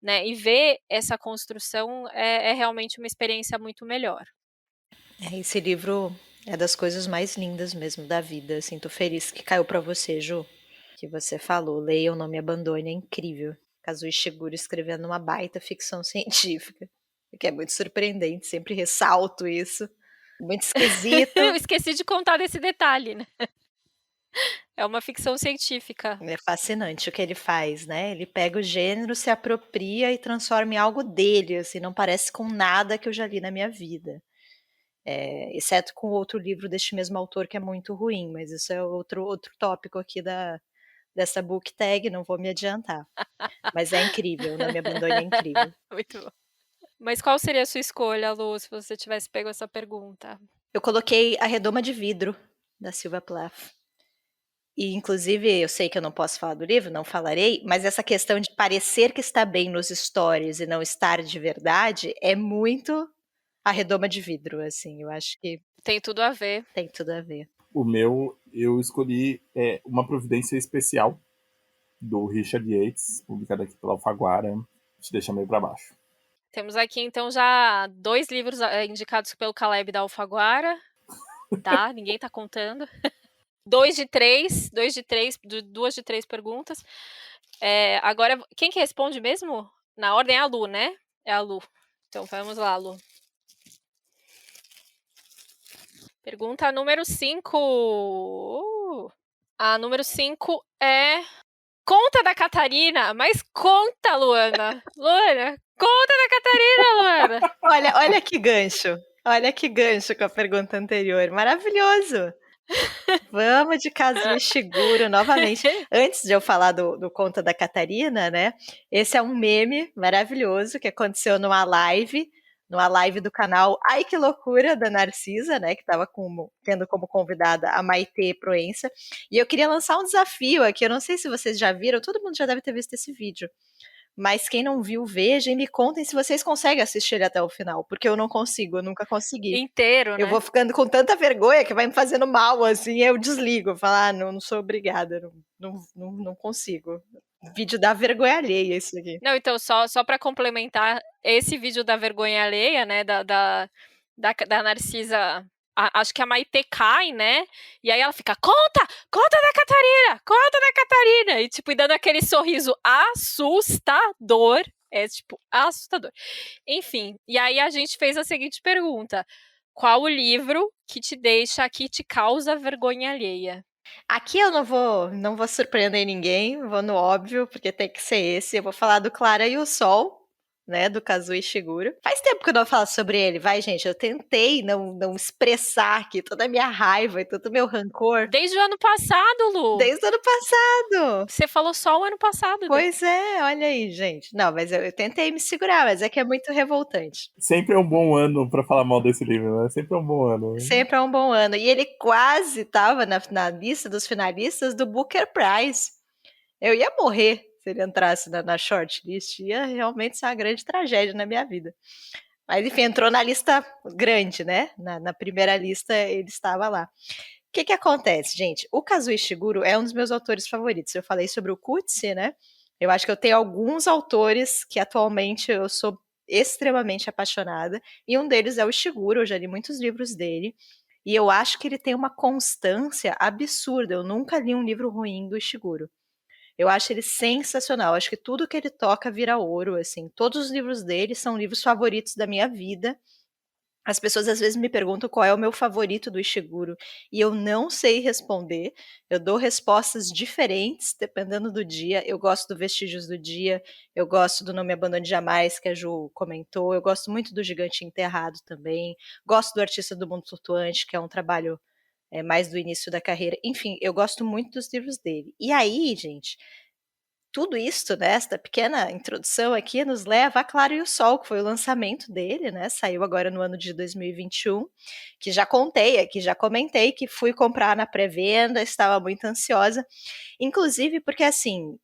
[SPEAKER 2] né, e ver essa construção é realmente uma experiência muito melhor.
[SPEAKER 3] Esse livro é das coisas mais lindas mesmo da vida. Assim, tô feliz que caiu pra você, Ju. Que você falou, leia, Não Me Abandone, é incrível. Kazuo Ishiguro escrevendo uma baita ficção científica, que é muito surpreendente, sempre ressalto isso. Muito esquisito.
[SPEAKER 2] Eu esqueci de contar desse detalhe, né? É uma ficção científica.
[SPEAKER 3] É fascinante o que ele faz, né? Ele pega o gênero, se apropria e transforma em algo dele, assim, não parece com nada que eu já li na minha vida. Exceto com outro livro deste mesmo autor que é muito ruim, mas isso é outro tópico aqui dessa book tag, não vou me adiantar. Mas é incrível, Não Me Abandone é incrível.
[SPEAKER 2] Muito bom. Mas qual seria a sua escolha, Lu, se você tivesse pego essa pergunta?
[SPEAKER 3] Eu coloquei A Redoma de Vidro, da Sylvia Plath. E, inclusive, eu sei que eu não posso falar do livro, não falarei, mas essa questão de parecer que está bem nos stories e não estar de verdade é muito A Redoma de Vidro, assim, eu acho que
[SPEAKER 2] Tem tudo a ver.
[SPEAKER 3] tem tudo a ver.
[SPEAKER 1] O meu, eu escolhi Uma Providência Especial, do Richard Yates, publicado aqui pela Alfaguara. Te deixa meio para baixo.
[SPEAKER 2] Temos aqui, então, já 2 livros indicados pelo Caleb da Alfaguara, tá? Ninguém tá contando. 2 de 3, 2 de 3 perguntas. Agora, quem que responde mesmo? Na ordem é a Lu, né? É a Lu. Então, vamos lá, Lu. Pergunta número 5. A número 5 é... Conta da Catarina, mas conta, Luana. Luana, conta da Catarina, Luana.
[SPEAKER 3] Olha que gancho. Olha que gancho com a pergunta anterior. Maravilhoso. Vamos de Kazuo Ishiguro novamente. Antes de eu falar do Conta da Catarina, né? Esse é um meme maravilhoso que aconteceu numa live do canal Ai Que Loucura, da Narcisa, né? Que estava tendo como convidada a Maitê Proença. E eu queria lançar um desafio aqui. Eu não sei se vocês já viram, todo mundo já deve ter visto esse vídeo. Mas quem não viu, veja e me contem se vocês conseguem assistir ele até o final, porque eu não consigo, eu nunca consegui.
[SPEAKER 2] Inteiro, né?
[SPEAKER 3] Eu vou ficando com tanta vergonha que vai me fazendo mal, assim, eu desligo, eu falo, não sou obrigada, não consigo. Vídeo da vergonha alheia, isso aqui.
[SPEAKER 2] Não, então, só para complementar, esse vídeo da vergonha alheia, né, da Narcisa, acho que a Maitê cai, né, e aí ela fica, conta da Catarina, e tipo, e dando aquele sorriso assustador, tipo, assustador. Enfim, e aí a gente fez a seguinte pergunta, qual o livro que te causa vergonha alheia?
[SPEAKER 3] Aqui eu não vou surpreender ninguém, vou no óbvio, porque tem que ser esse. Eu vou falar do Clara e o Sol, né, do Kazuo Ishiguro. Faz tempo que eu não falo sobre ele, vai, gente. Eu tentei não expressar aqui toda a minha raiva e todo o meu rancor.
[SPEAKER 2] Desde o ano passado, Lu.
[SPEAKER 3] Desde o ano passado.
[SPEAKER 2] Você falou só o ano passado.
[SPEAKER 3] Pois é, olha aí, gente. Não, mas eu tentei me segurar, mas é que é muito revoltante.
[SPEAKER 1] Sempre é um bom ano para falar mal desse livro, né? Sempre é um bom ano.
[SPEAKER 3] Sempre é um bom ano. E ele quase estava na lista dos finalistas do Booker Prize. Eu ia morrer se ele entrasse na shortlist. Ia realmente ser uma grande tragédia na minha vida. Mas, enfim, entrou na lista grande, né? Na primeira lista ele estava lá. O que acontece, gente? O Kazuo Ishiguro é um dos meus autores favoritos. Eu falei sobre o Coetzee, né? Eu acho que eu tenho alguns autores que atualmente eu sou extremamente apaixonada. E um deles é o Ishiguro. Eu já li muitos livros dele. E eu acho que ele tem uma constância absurda. Eu nunca li um livro ruim do Ishiguro. Eu acho ele sensacional. Eu acho que tudo que ele toca vira ouro, assim. Todos os livros dele são livros favoritos da minha vida. As pessoas às vezes me perguntam qual é o meu favorito do Ishiguro e eu não sei responder. Eu dou respostas diferentes dependendo do dia. Eu gosto do Vestígios do Dia, eu gosto do Não Me Abandone Jamais, que a Ju comentou. Eu gosto muito do Gigante Enterrado também. Gosto do Artista do Mundo Flutuante, que é um trabalho mais do início da carreira. Enfim, eu gosto muito dos livros dele. E aí, gente, tudo isso, né, esta pequena introdução aqui nos leva a Clara e o Sol, que foi o lançamento dele, né, saiu agora no ano de 2021, que já contei aqui, já comentei que fui comprar na pré-venda, estava muito ansiosa, inclusive porque assim,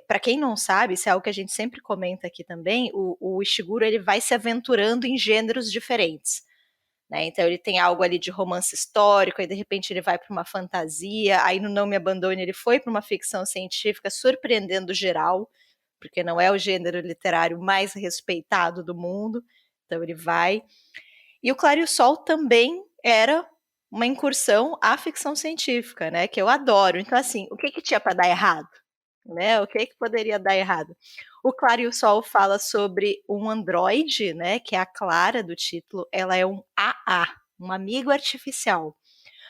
[SPEAKER 3] para quem não sabe, isso é algo que a gente sempre comenta aqui também, o Ishiguro ele vai se aventurando em gêneros diferentes. Né? Então ele tem algo ali de romance histórico, aí de repente ele vai para uma fantasia, aí no Não Me Abandone ele foi para uma ficção científica, surpreendendo geral, porque não é o gênero literário mais respeitado do mundo, então ele vai. E o Claro e o Sol também era uma incursão à ficção científica, né? Que eu adoro. Então, assim, o que tinha para dar errado? Né? O que poderia dar errado? O Claro e o Sol fala sobre um androide, né? Que é a Clara do título. Ela é um AA, um amigo artificial.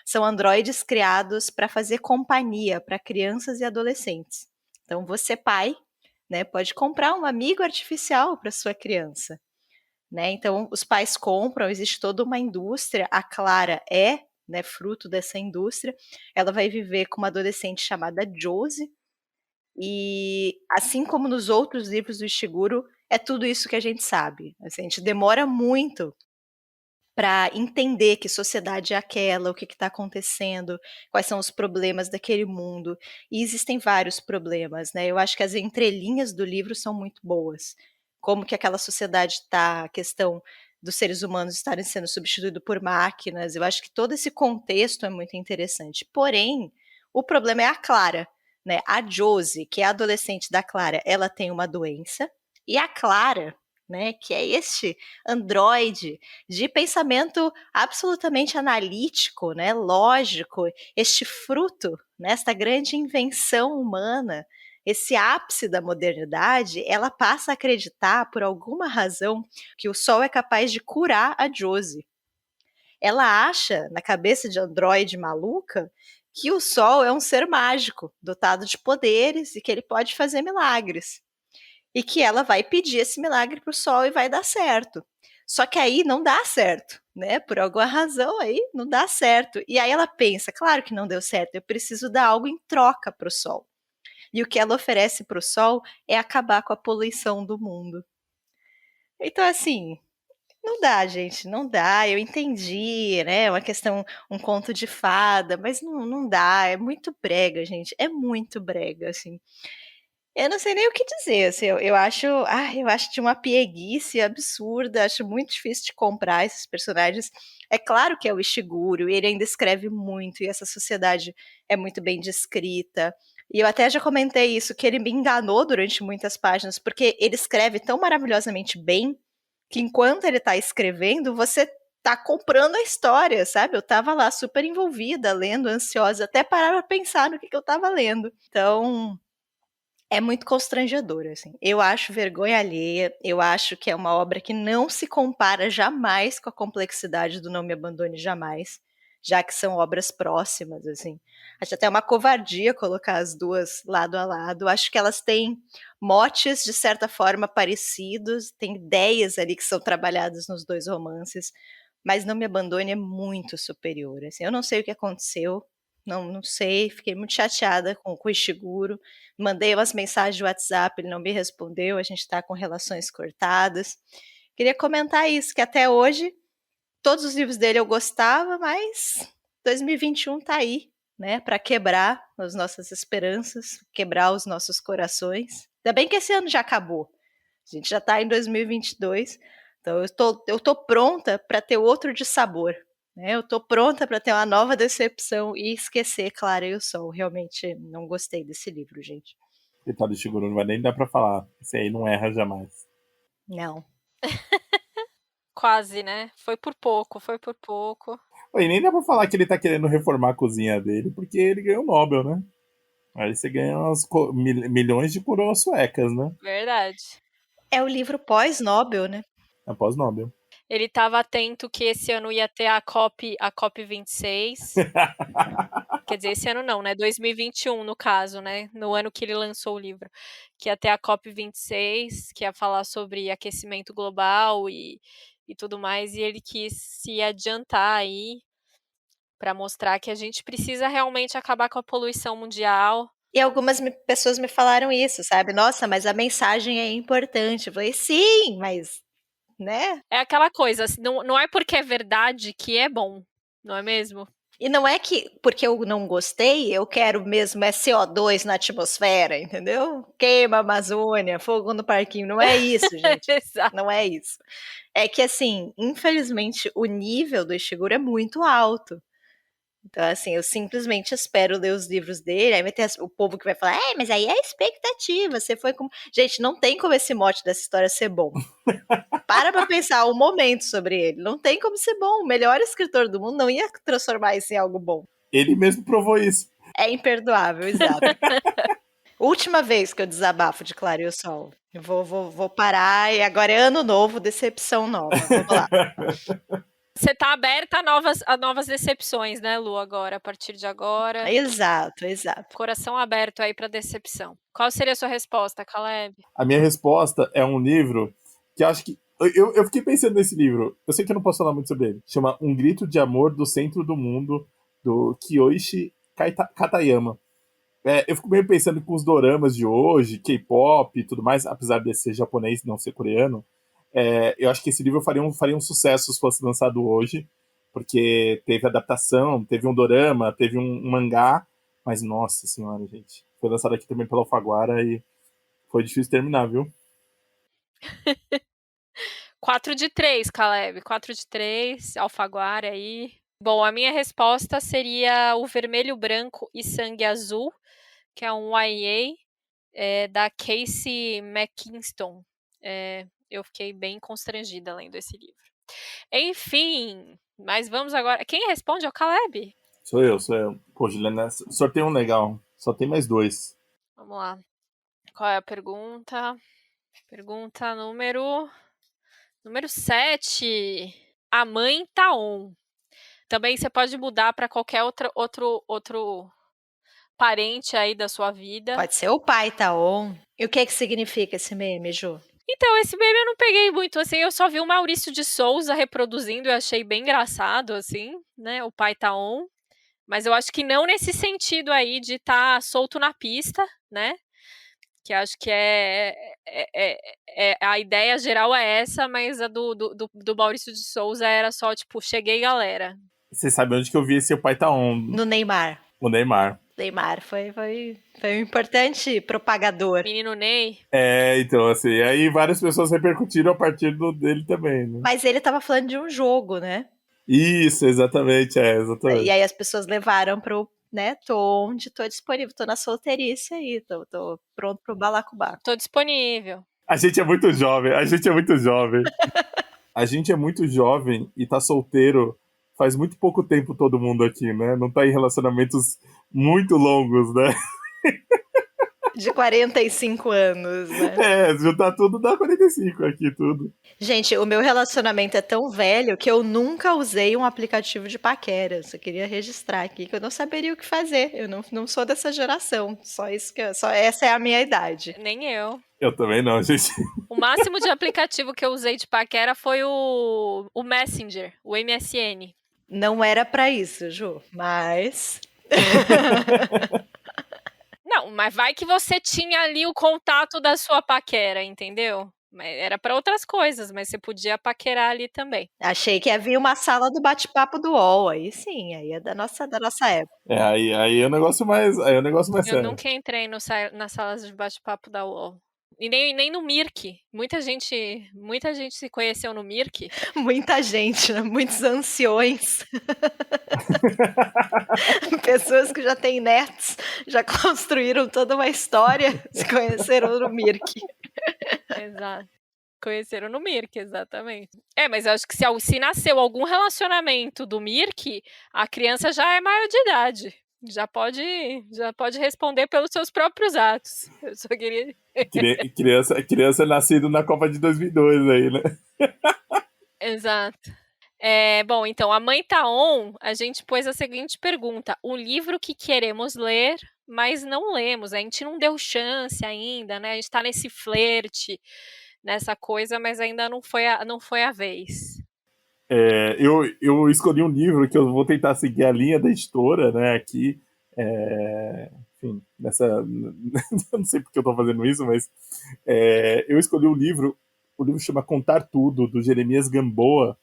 [SPEAKER 3] São androides criados para fazer companhia para crianças e adolescentes. Então, você, pai, né, pode comprar um amigo artificial para sua criança. Né? Então, os pais compram, existe toda uma indústria. A Clara é, né, fruto dessa indústria. Ela vai viver com uma adolescente chamada Josie. E assim como nos outros livros do Ishiguro, é tudo isso que a gente sabe. Assim, a gente demora muito para entender que sociedade é aquela, o que está acontecendo, quais são os problemas daquele mundo. E existem vários problemas, né? Eu acho que as entrelinhas do livro são muito boas. Como que aquela sociedade está, a questão dos seres humanos estarem sendo substituídos por máquinas. Eu acho que todo esse contexto é muito interessante. Porém, o problema é a Clara, né? A Josie, que é a adolescente da Clara, ela tem uma doença. E a Clara, né, que é este androide de pensamento absolutamente analítico, né, lógico, este fruto, né, esta grande invenção humana, esse ápice da modernidade, ela passa a acreditar, por alguma razão, que o Sol é capaz de curar a Josie. Ela acha, na cabeça de androide maluca, que o Sol é um ser mágico, dotado de poderes e que ele pode fazer milagres. E que ela vai pedir esse milagre para o Sol e vai dar certo. Só que aí não dá certo, né? Por alguma razão aí não dá certo. E aí ela pensa, claro que não deu certo, eu preciso dar algo em troca para o Sol. E o que ela oferece para o Sol é acabar com a poluição do mundo. Então, assim, não dá, gente, não dá. Eu entendi, né? É uma questão, um conto de fada, mas não dá. É muito brega, gente. É muito brega, assim. Eu não sei nem o que dizer, assim, eu acho de uma pieguice absurda, acho muito difícil de comprar esses personagens. É claro que é o Ishiguro, e ele ainda escreve muito, e essa sociedade é muito bem descrita. E eu até já comentei isso, que ele me enganou durante muitas páginas, porque ele escreve tão maravilhosamente bem, que enquanto ele tá escrevendo, você tá comprando a história, sabe? Eu tava lá super envolvida, lendo, ansiosa, até parar pra pensar no que eu tava lendo. Então, é muito constrangedor, assim. Eu acho vergonha alheia, eu acho que é uma obra que não se compara jamais com a complexidade do Não Me Abandone Jamais, já que são obras próximas, assim. Acho até uma covardia colocar as duas lado a lado. Acho que elas têm motes, de certa forma, parecidos, tem ideias ali que são trabalhadas nos dois romances, mas Não Me Abandone é muito superior, assim. Eu não sei o que aconteceu, não sei, fiquei muito chateada com o Ishiguro. Mandei umas mensagens de WhatsApp, ele não me respondeu, a gente está com relações cortadas. Queria comentar isso, que até hoje, todos os livros dele eu gostava, mas 2021 tá aí, né, para quebrar as nossas esperanças, quebrar os nossos corações. Ainda bem que esse ano já acabou. A gente já tá em 2022, então eu tô pronta para ter outro de sabor. Né? Eu tô pronta para ter uma nova decepção e esquecer Clara e o Sol. Realmente não gostei desse livro, gente.
[SPEAKER 1] Coitado do Shiguro, não vai nem dar pra falar. Esse aí não erra jamais.
[SPEAKER 3] Não.
[SPEAKER 2] Quase, né? Foi por pouco, foi por pouco.
[SPEAKER 1] E nem dá pra falar que ele tá querendo reformar a cozinha dele, porque ele ganhou o Nobel, né? Aí você ganha milhões de coroas suecas, né?
[SPEAKER 2] Verdade.
[SPEAKER 3] É o livro pós-Nobel, né?
[SPEAKER 1] Após Nobel.
[SPEAKER 2] Ele estava atento que esse ano ia ter a COP 26. Quer dizer, esse ano não, né? 2021, no caso, né? No ano que ele lançou o livro. Que ia ter a COP 26, que ia falar sobre aquecimento global e tudo mais. E ele quis se adiantar aí para mostrar que a gente precisa realmente acabar com a poluição mundial.
[SPEAKER 3] E algumas pessoas me falaram isso, sabe? Nossa, mas a mensagem é importante. Eu falei, sim, mas, né?
[SPEAKER 2] É aquela coisa, não é porque é verdade que é bom, não é mesmo?
[SPEAKER 3] E não é que porque eu não gostei, eu quero mesmo CO2 na atmosfera, entendeu? Queima a Amazônia, fogo no parquinho. Não é isso, gente.
[SPEAKER 2] Exato.
[SPEAKER 3] Não é isso. É que, assim, infelizmente, o nível do Ishiguro é muito alto. Então, assim, eu simplesmente espero ler os livros dele, aí vai ter o povo que vai falar, mas aí é expectativa, você foi como... Gente, não tem como esse mote dessa história ser bom. Pra pensar um momento sobre ele. Não tem como ser bom. O melhor escritor do mundo não ia transformar isso em algo bom.
[SPEAKER 1] Ele mesmo provou isso.
[SPEAKER 3] É imperdoável, exato. Última vez que eu desabafo de Claro e o Sol. Eu vou parar e agora é ano novo, decepção nova. Vamos lá.
[SPEAKER 2] Você tá aberta a novas decepções, né, Lu, agora, a partir de agora.
[SPEAKER 3] Exato.
[SPEAKER 2] Coração aberto aí pra decepção. Qual seria a sua resposta, Caleb?
[SPEAKER 1] A minha resposta é um livro que eu acho que... Eu fiquei pensando nesse livro. Eu sei que eu não posso falar muito sobre ele. Chama Um Grito de Amor do Centro do Mundo, do Kiyoshi Katayama. Eu fico meio pensando com os doramas de hoje, K-pop e tudo mais, apesar de ser japonês e não ser coreano. Eu acho que esse livro faria um sucesso se fosse lançado hoje, porque teve adaptação, teve um dorama, teve um mangá, mas nossa senhora, gente. Foi lançado aqui também pela Alfaguara e foi difícil terminar, viu?
[SPEAKER 2] 4 de 3, Caleb. 4 de 3, Alfaguara aí. Bom, a minha resposta seria O Vermelho, Branco e Sangue Azul, que é um YA da Casey McKinston. Eu fiquei bem constrangida lendo esse livro. Enfim, mas vamos agora... Quem responde é o Caleb?
[SPEAKER 1] Sou eu. Pô, Juliana, sorteio um legal. Só tem mais 2.
[SPEAKER 2] Vamos lá. Qual é a pergunta? Pergunta número 7. A mãe tá on. Também você pode mudar para qualquer outro parente aí da sua vida.
[SPEAKER 3] Pode ser o pai tá on. E o que significa esse meme, Ju?
[SPEAKER 2] Então, esse meme eu não peguei muito, assim, eu só vi o Maurício de Souza reproduzindo e achei bem engraçado, assim, né, o pai tá on. Mas eu acho que não nesse sentido aí de estar solto na pista, né, que acho que a ideia geral é essa, mas a do Maurício de Souza era só, tipo, cheguei, galera.
[SPEAKER 1] Você sabe onde que eu vi esse O Pai Tá On?
[SPEAKER 3] No Neymar.
[SPEAKER 1] O Neymar.
[SPEAKER 3] Neymar foi um importante propagador.
[SPEAKER 2] Menino Ney.
[SPEAKER 1] Então, assim, aí várias pessoas repercutiram a partir dele também, né?
[SPEAKER 3] Mas ele tava falando de um jogo, né?
[SPEAKER 1] Isso, exatamente, exatamente.
[SPEAKER 3] E aí as pessoas levaram pro, né, tô disponível, tô na solteirice aí, tô pronto pro balacobaco.
[SPEAKER 2] Tô disponível.
[SPEAKER 1] A gente é muito jovem. A gente é muito jovem e tá solteiro faz muito pouco tempo todo mundo aqui, né? Não tá em relacionamentos muito longos, né?
[SPEAKER 3] De 45 anos, né?
[SPEAKER 1] Juntar tudo dá 45 aqui, tudo.
[SPEAKER 3] Gente, o meu relacionamento é tão velho que eu nunca usei um aplicativo de paquera. Só queria registrar aqui que eu não saberia o que fazer. Eu não sou dessa geração. Só essa é a minha idade.
[SPEAKER 2] Nem eu.
[SPEAKER 1] Eu também não, gente.
[SPEAKER 2] O máximo de aplicativo que eu usei de paquera foi o Messenger, o MSN.
[SPEAKER 3] Não era pra isso, Ju, mas...
[SPEAKER 2] Não, mas vai que você tinha ali o contato da sua paquera, entendeu? Era pra outras coisas, mas você podia paquerar ali também.
[SPEAKER 3] Achei que havia uma sala do bate-papo do UOL, aí sim, aí é da nossa época.
[SPEAKER 1] Aí é um negócio mais
[SPEAKER 2] Eu
[SPEAKER 1] sério.
[SPEAKER 2] nunca entrei nas salas de bate-papo da UOL. E nem no Mirk. Muita gente se conheceu no Mirk.
[SPEAKER 3] Muita gente, né? Muitos anciões. Pessoas que já têm netos, já construíram toda uma história, se conheceram no Mirk.
[SPEAKER 2] Exato. Conheceram no Mirk, exatamente. Mas eu acho que se nasceu algum relacionamento do Mirk, a criança já é maior de idade. Já pode responder pelos seus próprios atos. Eu só queria...
[SPEAKER 1] Criança nascido na Copa de 2002 aí, né?
[SPEAKER 2] Exato. Bom, então, a mãe tá on, a gente pôs a seguinte pergunta. O livro que queremos ler, mas não lemos. A gente não deu chance ainda, né? A gente tá nesse flerte, nessa coisa, mas ainda não foi a vez.
[SPEAKER 1] Eu escolhi um livro que eu vou tentar seguir a linha da editora, né, aqui. enfim, nessa. Eu não sei porque eu tô fazendo isso, mas eu escolhi o livro chama Contar Tudo, do Jeremias Gamboa.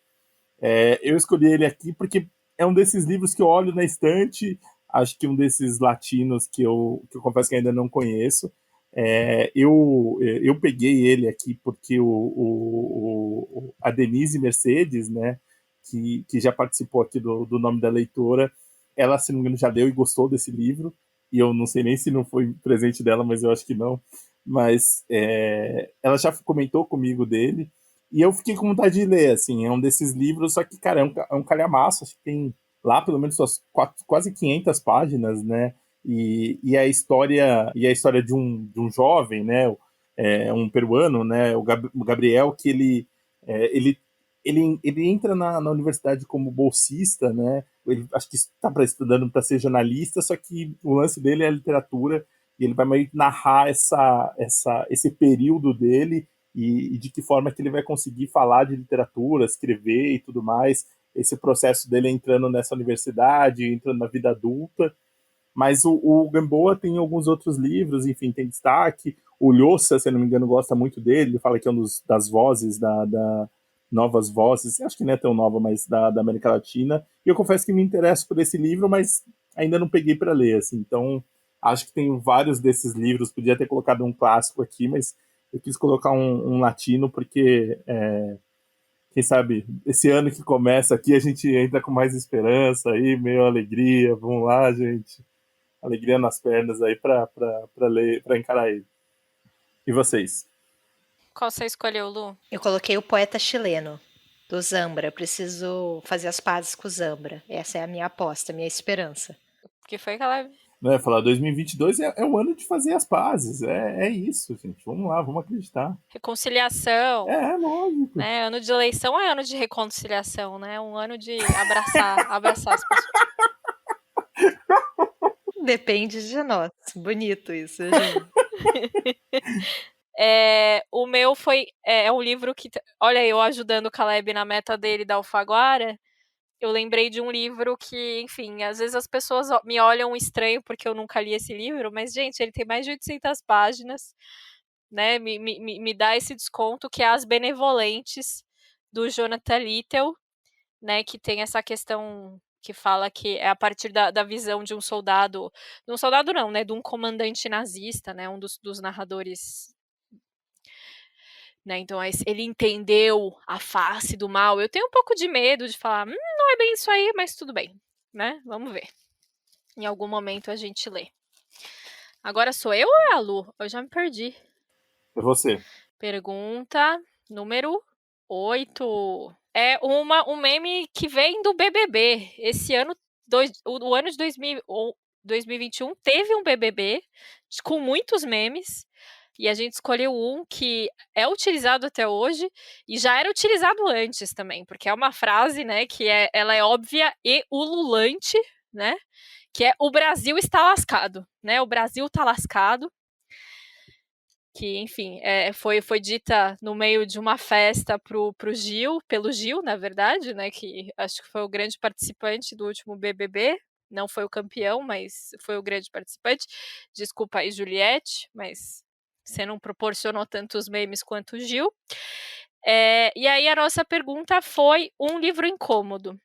[SPEAKER 1] Eu escolhi ele aqui porque é um desses livros que eu olho na estante, acho que um desses latinos que eu confesso que ainda não conheço. Eu peguei ele aqui porque a Denise Mercedes, né, que já participou aqui do Nome da Leitora, ela, se não me engano, já leu e gostou desse livro, e eu não sei nem se não foi presente dela, mas eu acho que não. Mas ela já comentou comigo dele, e eu fiquei com vontade de ler, assim, é um desses livros, só que, cara, é um calhamaço, acho que tem lá pelo menos suas quase 500 páginas, né? E a história de um jovem, né? Um peruano, né? O Gabriel, que é, ele, ele entra na universidade como bolsista, né? Ele acho que está estudando para ser jornalista, só que o lance dele é a literatura e ele vai meio que narrar esse período dele e de que forma que ele vai conseguir falar de literatura, escrever e tudo mais, esse processo dele entrando nessa universidade, entrando na vida adulta. Mas o Gamboa tem alguns outros livros, enfim, tem destaque. O Lhosa, se eu não me engano, gosta muito dele, ele fala que é um das vozes da novas vozes, acho que não é tão nova, mas da América Latina. E eu confesso que me interesso por esse livro, mas ainda não peguei para ler, assim. Então, acho que tem vários desses livros, podia ter colocado um clássico aqui, mas eu quis colocar um latino porque quem sabe, esse ano que começa aqui, a gente entra com mais esperança aí, meio alegria. Vamos lá, gente. Alegria nas pernas aí pra ler, pra encarar ele. E vocês?
[SPEAKER 2] Qual você escolheu, Lu?
[SPEAKER 3] Eu coloquei o poeta chileno, do Zambra. Eu preciso fazer as pazes com o Zambra. Essa é a minha aposta, a minha esperança.
[SPEAKER 2] O que foi que ela...
[SPEAKER 1] Não é falar 2022 é o ano de fazer as pazes. É isso, gente. Vamos lá, vamos acreditar.
[SPEAKER 2] Reconciliação,
[SPEAKER 1] Lógico.
[SPEAKER 2] né? Ano de eleição é ano de reconciliação, né? Um ano de abraçar as pessoas.
[SPEAKER 3] Depende de nós. Bonito isso, gente.
[SPEAKER 2] O meu foi um livro que... Olha, eu ajudando o Caleb na meta dele da Alfaguara, eu lembrei de um livro que, enfim, às vezes as pessoas me olham estranho porque eu nunca li esse livro, mas, gente, ele tem mais de 800 páginas, né? Me dá esse desconto, que é As Benevolentes, do Jonathan Littell, né? Que tem essa questão que fala que é a partir da visão de um soldado não, né? De um comandante nazista, né? Um dos narradores, né? Então ele entendeu a face do mal. Eu tenho um pouco de medo de falar, não é bem isso aí, mas tudo bem, né? Vamos ver. Em algum momento a gente lê. Agora sou eu ou é a Lu? Eu já me perdi.
[SPEAKER 1] É você.
[SPEAKER 2] Pergunta número 8. É um meme que vem do BBB. Esse ano, o ano de 2021 teve um BBB com muitos memes. E a gente escolheu um que é utilizado até hoje e já era utilizado antes também, porque é uma frase, né, que ela é óbvia e ululante, né, que é o Brasil está lascado, né, o Brasil está lascado, que, enfim, foi dita no meio de uma festa pelo Gil, na verdade, né, que acho que foi o grande participante do último BBB, não foi o campeão, mas foi o grande participante. Desculpa aí, Juliette, mas você não proporcionou tantos memes quanto o Gil. E aí a nossa pergunta foi um livro incômodo.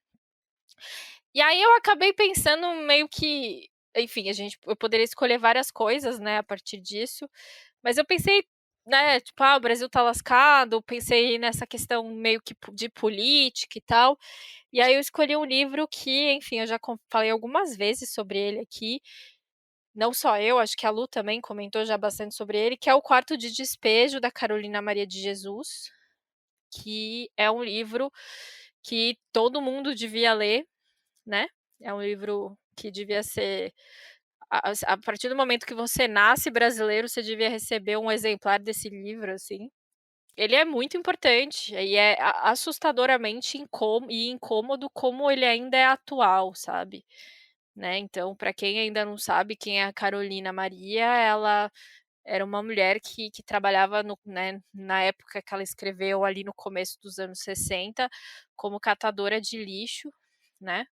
[SPEAKER 2] E aí eu acabei pensando meio que, enfim, eu poderia escolher várias coisas, né, a partir disso, mas eu pensei, né, tipo, o Brasil tá lascado, pensei nessa questão meio que de política e tal, e aí eu escolhi um livro que, enfim, eu já falei algumas vezes sobre ele aqui, não só eu, acho que a Lu também comentou já bastante sobre ele, que é O Quarto de Despejo, da Carolina Maria de Jesus, que é um livro que todo mundo devia ler, né? É um livro que devia ser... A partir do momento que você nasce brasileiro, você devia receber um exemplar desse livro, assim. Ele é muito importante e é assustadoramente incômodo como ele ainda é atual, sabe? Né? Então, para quem ainda não sabe quem é a Carolina Maria, ela era uma mulher que trabalhava né, na época que ela escreveu, ali no começo dos anos 60, como catadora de lixo, né?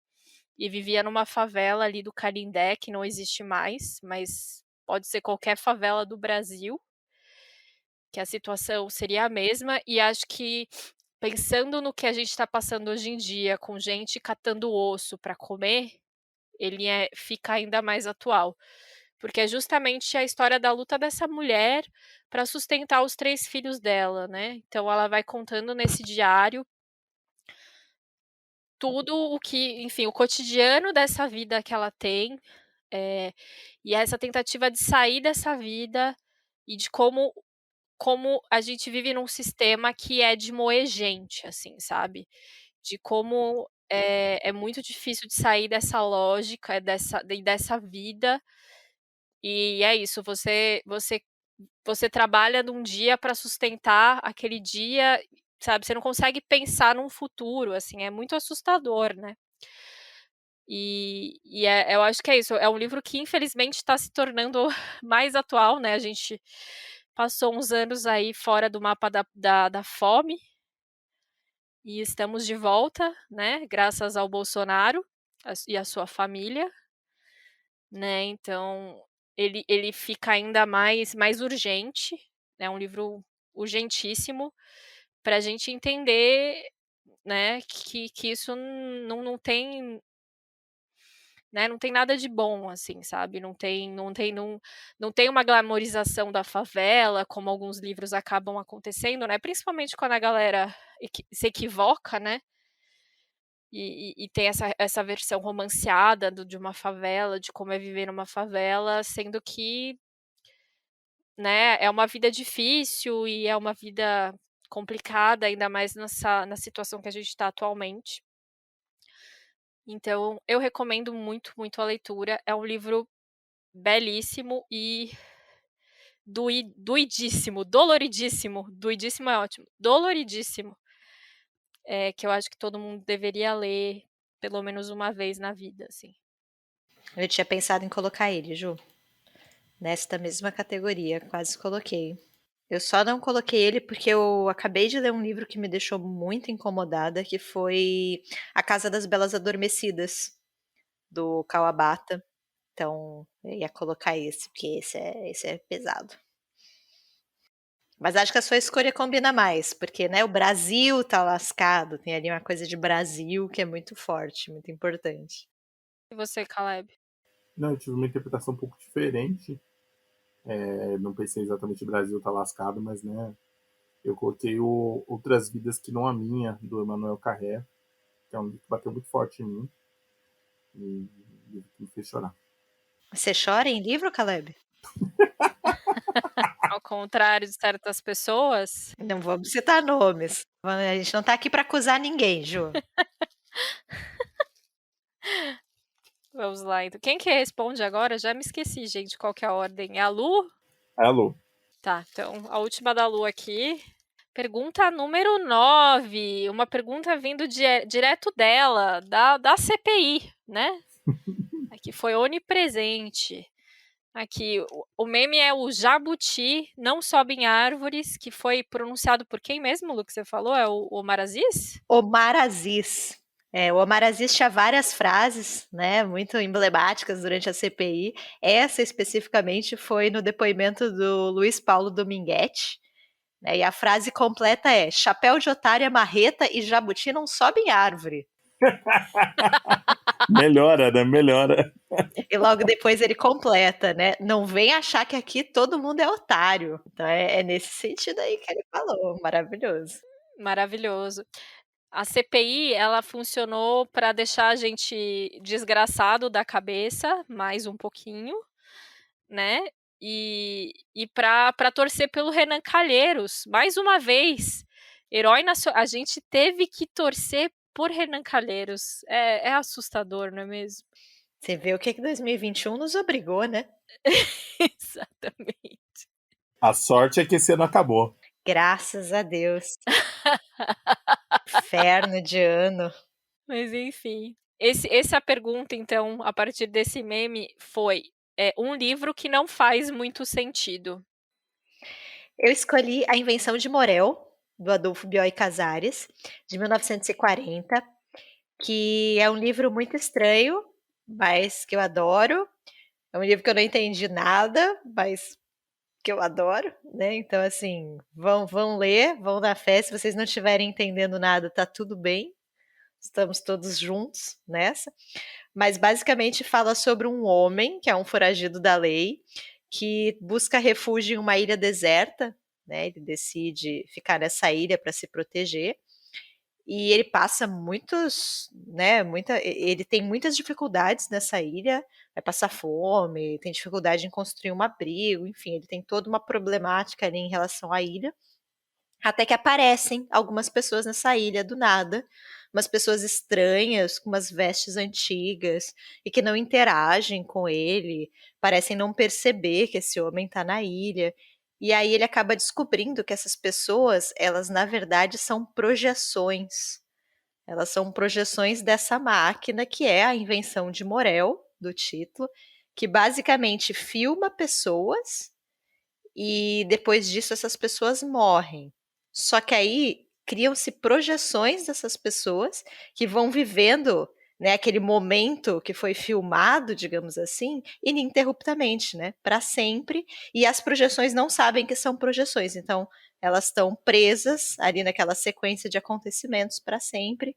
[SPEAKER 2] e vivia numa favela ali do Canindé, que não existe mais, mas pode ser qualquer favela do Brasil, que a situação seria a mesma, e acho que pensando no que a gente está passando hoje em dia, com gente catando osso para comer, ele fica ainda mais atual. Porque é justamente a história da luta dessa mulher para sustentar os 3 filhos dela, né. Então ela vai contando nesse diário tudo o que, enfim, o cotidiano dessa vida que ela tem, e essa tentativa de sair dessa vida e de como a gente vive num sistema que é de moer gente, assim, sabe. De como é muito difícil de sair dessa lógica, dessa vida, e é isso, você trabalha num dia para sustentar aquele dia, sabe, você não consegue pensar num futuro, assim, é muito assustador, né. Eu acho que é isso, é um livro que infelizmente está se tornando mais atual, né, a gente passou uns anos aí fora do mapa da fome, e estamos de volta, né, graças ao Bolsonaro e a sua família, né, então ele fica ainda mais urgente, é um livro urgentíssimo para a gente entender, né, que isso não tem, né, não tem nada de bom, assim, sabe, não tem uma glamorização da favela, como alguns livros acabam acontecendo, né, principalmente quando a galera se equivoca, né, e tem essa versão romanceada de uma favela, de como é viver numa favela, sendo que, né, é uma vida difícil e é uma vida complicada, ainda mais na situação que a gente está atualmente. Então, eu recomendo muito, muito a leitura. É um livro belíssimo e doidíssimo, doloridíssimo. Doidíssimo é ótimo. Doloridíssimo. Que eu acho que todo mundo deveria ler pelo menos uma vez na vida, assim.
[SPEAKER 3] Eu tinha pensado em colocar ele, Ju, nesta mesma categoria, quase coloquei. Eu só não coloquei ele porque eu acabei de ler um livro que me deixou muito incomodada, que foi A Casa das Belas Adormecidas, do Kawabata. Então, eu ia colocar esse, porque esse é pesado. Mas acho que a sua escolha combina mais, porque, né, o Brasil tá lascado, tem ali uma coisa de Brasil que é muito forte, muito importante.
[SPEAKER 2] E você, Caleb?
[SPEAKER 1] Não, eu tive uma interpretação um pouco diferente. Não pensei exatamente o Brasil tá lascado, mas né, eu coloquei Outras Vidas Que Não a Minha, do Emmanuel Carré, que é um livro que bateu muito forte em mim e me fez chorar.
[SPEAKER 3] Você chora em livro, Caleb?
[SPEAKER 2] Ao contrário de certas pessoas.
[SPEAKER 3] Não vamos citar nomes. A gente não tá aqui para acusar ninguém, Ju.
[SPEAKER 2] Vamos lá, então. Quem que responde agora? Já me esqueci, gente, qual que é a ordem. É a Lu?
[SPEAKER 1] Alô?
[SPEAKER 2] Tá, então, a última da Lu aqui. Pergunta número 9. Uma pergunta vindo direto dela, da CPI, né? Aqui foi onipresente. Aqui, o meme é o jabuti não sobe em árvores, que foi pronunciado por quem mesmo, Lu, que você falou? É o Omar Aziz?
[SPEAKER 3] Omar Aziz. O Omar Aziz tinha várias frases, né, muito emblemáticas durante a CPI. Essa especificamente foi no depoimento do Luiz Paulo Dominguete, né, e a frase completa é: chapéu de otária, marreta e jabuti não sobem árvore.
[SPEAKER 1] Melhora, né? Melhora.
[SPEAKER 3] E logo depois ele completa, né? Não vem achar que aqui todo mundo é otário. Então é nesse sentido aí que ele falou. Maravilhoso.
[SPEAKER 2] Maravilhoso. A CPI, ela funcionou para deixar a gente desgraçado da cabeça mais um pouquinho, né? E para torcer pelo Renan Calheiros, mais uma vez. Herói nacional. A gente teve que torcer por Renan Calheiros. É assustador, não é mesmo?
[SPEAKER 3] Você vê o que 2021 nos obrigou, né?
[SPEAKER 2] Exatamente.
[SPEAKER 1] A sorte é que esse ano acabou.
[SPEAKER 3] Graças a Deus. Inferno de ano.
[SPEAKER 2] Mas enfim. Essa pergunta, então, a partir desse meme, foi um livro que não faz muito sentido.
[SPEAKER 3] Eu escolhi A Invenção de Morel, do Adolfo Bioy Casares, de 1940. que é um livro muito estranho, mas que eu adoro. É um livro que eu não entendi nada, mas que eu adoro, né? Então, assim, vão ler, vão na fé. Se vocês não estiverem entendendo nada, tá tudo bem. Estamos todos juntos nessa. Mas basicamente fala sobre um homem, que é um foragido da lei, que busca refúgio em uma ilha deserta, né? Ele decide ficar nessa ilha para se proteger. E ele passa muitos, né, ele tem muitas dificuldades nessa ilha, vai passar fome, tem dificuldade em construir um abrigo, enfim, ele tem toda uma problemática ali em relação à ilha, até que aparecem algumas pessoas nessa ilha do nada, umas pessoas estranhas, com umas vestes antigas, e que não interagem com ele, parecem não perceber que esse homem está na ilha. E aí ele acaba descobrindo que essas pessoas, elas na verdade são projeções. Elas são projeções dessa máquina que é a invenção de Morel, do título, que basicamente filma pessoas e depois disso essas pessoas morrem. Só que aí criam-se projeções dessas pessoas que vão vivendo, né, aquele momento que foi filmado, digamos assim, ininterruptamente, né, para sempre, e as projeções não sabem que são projeções, então elas estão presas ali naquela sequência de acontecimentos para sempre,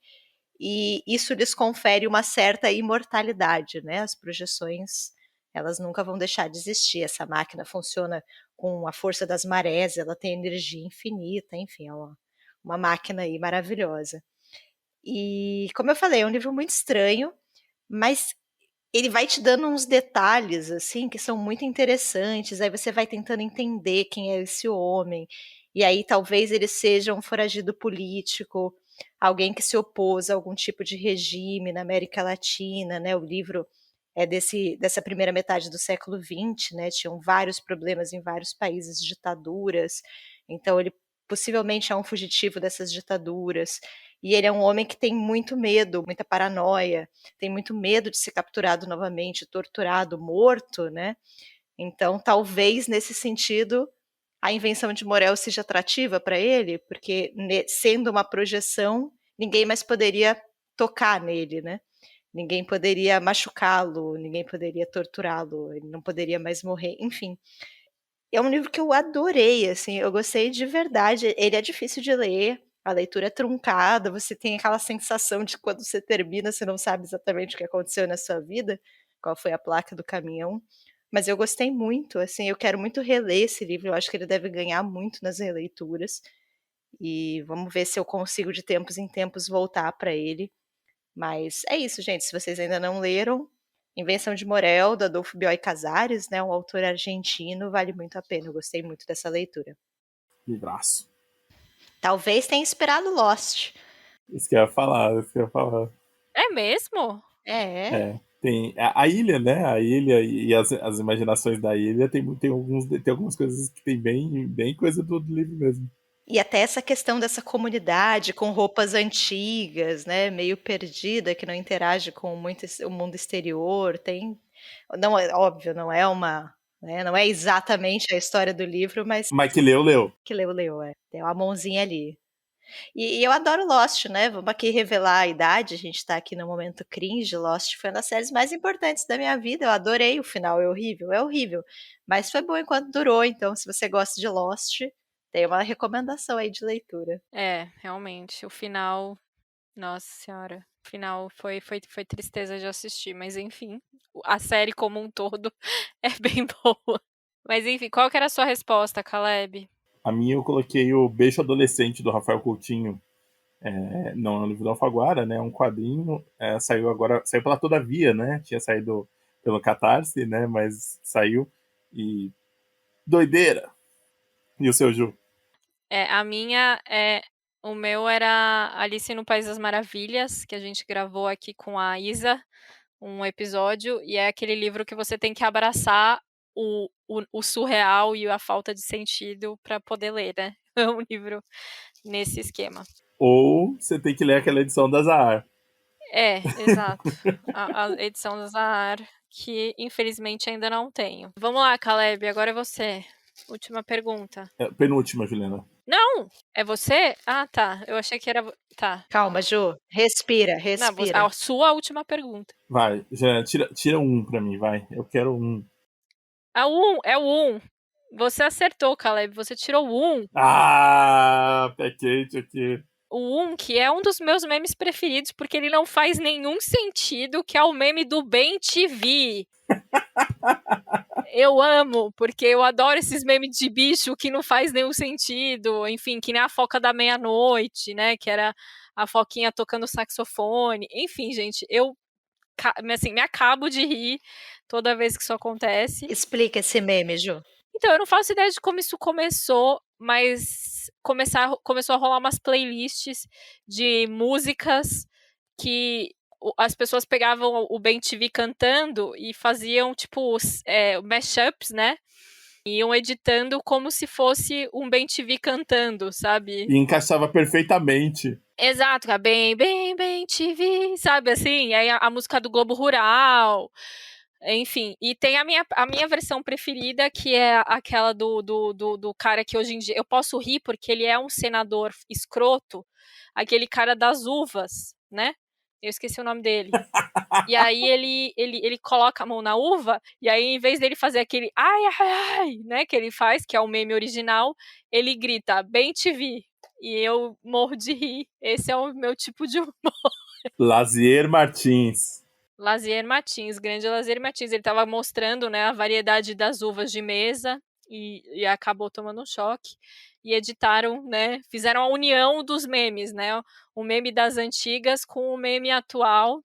[SPEAKER 3] e isso lhes confere uma certa imortalidade, né? As projeções, elas nunca vão deixar de existir. Essa máquina funciona com a força das marés, ela tem energia infinita, enfim, é uma máquina aí maravilhosa. E, como eu falei, é um livro muito estranho, mas ele vai te dando uns detalhes, assim, que são muito interessantes, aí você vai tentando entender quem é esse homem, e aí talvez ele seja um foragido político, alguém que se opôs a algum tipo de regime na América Latina, né, o livro é dessa primeira metade do século XX, né, tinham vários problemas em vários países, ditaduras, então ele possivelmente é um fugitivo dessas ditaduras, e ele é um homem que tem muito medo, muita paranoia, tem muito medo de ser capturado novamente, torturado, morto, né? Então, talvez nesse sentido, a invenção de Morel seja atrativa para ele, porque sendo uma projeção, ninguém mais poderia tocar nele, né? Ninguém poderia machucá-lo, ninguém poderia torturá-lo, ele não poderia mais morrer, enfim. É um livro que eu adorei, assim, eu gostei de verdade. Ele é difícil de ler, a leitura é truncada, você tem aquela sensação de quando você termina, você não sabe exatamente o que aconteceu na sua vida, qual foi a placa do caminhão. Mas eu gostei muito, assim, eu quero muito reler esse livro, eu acho que ele deve ganhar muito nas releituras. E vamos ver se eu consigo de tempos em tempos voltar para ele. Mas é isso, gente, se vocês ainda não leram, Invenção de Morel, do Adolfo Bioy Casares, né, um autor argentino, vale muito a pena, eu gostei muito dessa leitura.
[SPEAKER 1] Livraço.
[SPEAKER 3] Talvez tenha inspirado Lost.
[SPEAKER 1] Isso que eu ia falar, isso que eu ia falar.
[SPEAKER 2] É mesmo?
[SPEAKER 1] É. Tem a ilha, né? A ilha e as imaginações da ilha tem algumas coisas que tem bem coisa do livro mesmo.
[SPEAKER 3] E até essa questão dessa comunidade com roupas antigas, né, meio perdida, que não interage com muito o mundo exterior, não é óbvio, não é uma, né, não é exatamente a história do livro, mas
[SPEAKER 1] Mas que leu.
[SPEAKER 3] que leu, tem uma mãozinha ali. E eu adoro Lost, né? Vamos aqui revelar a idade, a gente tá aqui no momento cringe. Lost foi uma das séries mais importantes da minha vida. Eu adorei o final, é horrível. Mas foi bom enquanto durou, então se você gosta de Lost, tem uma recomendação aí de leitura.
[SPEAKER 2] É, realmente. O final. Nossa senhora. O final foi tristeza de assistir, mas enfim. A série como um todo é bem boa. Mas enfim, qual que era a sua resposta, Caleb?
[SPEAKER 1] A minha eu coloquei o Beijo Adolescente, do Rafael Coutinho. Não é um livro da Alfaguara, né? É um quadrinho. Saiu pela Todavia, né? Tinha saído pelo Catarse, né? Mas saiu. E doideira! E o seu, Ju?
[SPEAKER 2] A minha é. O meu era Alice no País das Maravilhas, que a gente gravou aqui com a Isa, um episódio, e é aquele livro que você tem que abraçar o surreal e a falta de sentido para poder ler, né? É um livro nesse esquema.
[SPEAKER 1] Ou você tem que ler aquela edição da Zahar.
[SPEAKER 2] Exato. A edição da Zahar, que infelizmente ainda não tenho. Vamos lá, Caleb, agora é você. Última pergunta.
[SPEAKER 1] Penúltima, Juliana.
[SPEAKER 2] Não, é você? Ah, tá. Eu achei que era. Tá.
[SPEAKER 3] Calma, Ju. Respira,
[SPEAKER 2] Não,
[SPEAKER 3] respira.
[SPEAKER 2] a sua última pergunta.
[SPEAKER 1] Vai, já tira um pra mim, vai. Eu quero um.
[SPEAKER 2] É o 1. Você acertou, Caleb. Você tirou o 1.
[SPEAKER 1] Ah, pé quente aqui.
[SPEAKER 2] O 1, que é um dos meus memes preferidos, porque ele não faz nenhum sentido, que é o meme do Bem TV. Eu amo, porque eu adoro esses memes de bicho que não faz nenhum sentido. Enfim, que nem a foca da meia-noite, né? Que era a foquinha tocando saxofone. Enfim, gente, eu assim, me acabo de rir toda vez que isso acontece.
[SPEAKER 3] Explica esse meme, Ju.
[SPEAKER 2] Então, eu não faço ideia de como isso começou, mas começou a rolar umas playlists de músicas que as pessoas pegavam o Bem TV cantando e faziam, tipo, mashups, né? E iam editando como se fosse um Bem TV cantando, sabe?
[SPEAKER 1] E encaixava perfeitamente.
[SPEAKER 2] Exato, é bem TV, sabe assim? Aí a música do Globo Rural, enfim. E tem a minha versão preferida, que é aquela do cara que hoje em dia... Eu posso rir porque ele é um senador escroto, aquele cara das uvas, né? Eu esqueci o nome dele. E aí ele coloca a mão na uva, e aí em vez dele fazer aquele ai, ai, ai, né, que ele faz, que é o meme original, ele grita, Bem TV. E eu morro de rir. Esse é o meu tipo de humor.
[SPEAKER 1] Lazier Martins.
[SPEAKER 2] Lazier Martins, grande Lazier Martins. Ele estava mostrando, né, a variedade das uvas de mesa e acabou tomando um choque. E editaram, né, fizeram a união dos memes, né, o meme das antigas com o meme atual.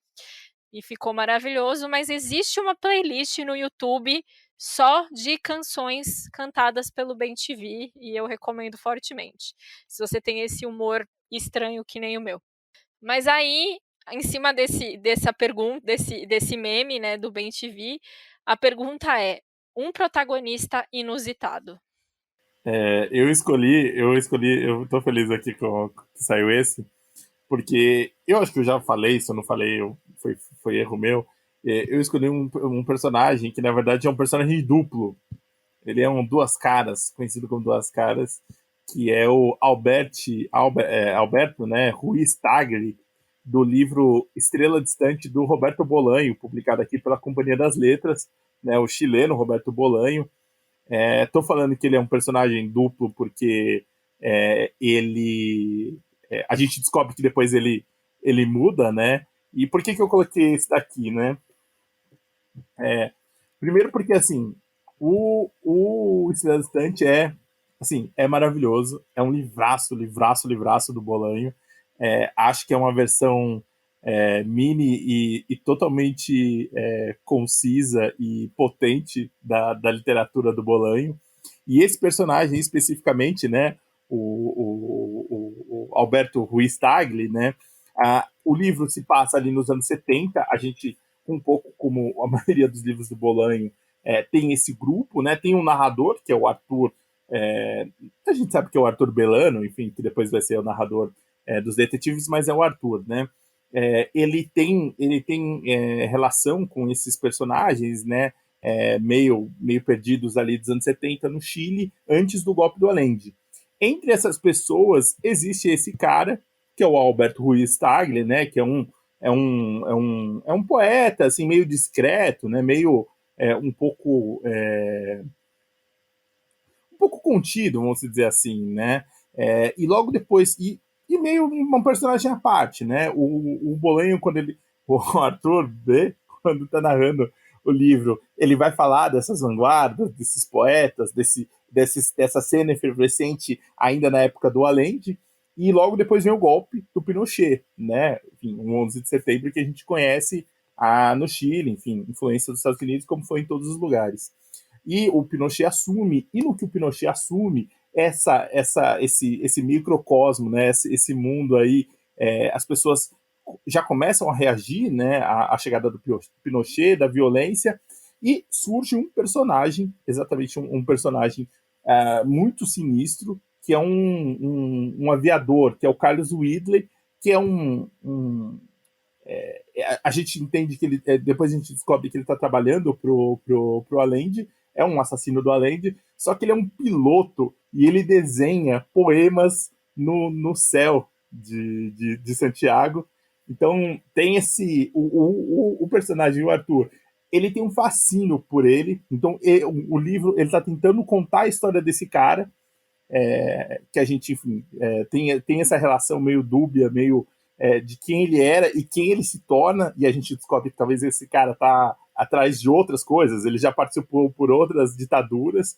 [SPEAKER 2] E ficou maravilhoso, mas existe uma playlist no YouTube só de canções cantadas pelo Bem TV e eu recomendo fortemente, se você tem esse humor estranho que nem o meu. Mas aí, em cima dessa pergunta, desse meme, né, do Bem TV, a pergunta é: um protagonista inusitado.
[SPEAKER 1] Eu tô feliz aqui que saiu esse, porque eu acho que eu já falei, se eu não falei, foi erro meu. Eu escolhi um personagem que, na verdade, é um personagem duplo. Ele é um duas caras, conhecido como duas caras, que é o Alberto, né, Ruiz Tagle, do livro Estrela Distante, do Roberto Bolanho, publicado aqui pela Companhia das Letras, né, o chileno Roberto Bolanho. Tô falando que ele é um personagem duplo porque a gente descobre que depois ele muda, né? E por que eu coloquei esse daqui, né? Primeiro porque, assim, o Estrela Distante é maravilhoso. É um livraço do Bolanho. Acho que é uma versão mini e totalmente concisa e potente da literatura do Bolanho. E esse personagem especificamente, né, o Alberto Ruiz Tagle, né, o livro se passa ali nos anos 70, a gente, um pouco como a maioria dos livros do Bolanho, tem esse grupo, né, tem um narrador, que é o Arthur, a gente sabe que é o Arthur Belano, enfim, que depois vai ser o narrador dos detetives, mas é o Arthur, né? Ele tem relação com esses personagens, né? Meio perdidos ali dos anos 70 no Chile, antes do golpe do Allende. Entre essas pessoas existe esse cara, que é o Alberto Ruiz Tagle, né? Que é um poeta, assim, meio discreto, né? Meio um pouco contido, vamos dizer assim, né? E logo depois, e meio um personagem à parte, né? O Bolanho, o Arthur B, quando tá narrando o livro, ele vai falar dessas vanguardas, desses poetas, dessa cena efervescente ainda na época do Allende, e logo depois vem o golpe do Pinochet, né? Enfim, um 11 de setembro que a gente conhece no Chile, enfim, influência dos Estados Unidos, como foi em todos os lugares. E o Pinochet assume, e no que o Pinochet assume, esse microcosmo, né, esse mundo aí, as pessoas já começam a reagir, né, à chegada do Pinochet, da violência, e surge um personagem, exatamente um personagem muito sinistro, que é um aviador, que é o Carlos Whitley, que é a gente entende que depois a gente descobre que ele está trabalhando pro Allende, é um assassino do Allende, só que ele é um piloto e ele desenha poemas no céu de Santiago. Então tem esse. O personagem, o Arthur, ele tem um fascínio por ele. Então o livro ele está tentando contar a história desse cara, que a gente, enfim, tem essa relação meio dúbia, meio de quem ele era e quem ele se torna, e a gente descobre que talvez esse cara tá atrás de outras coisas, ele já participou por outras ditaduras,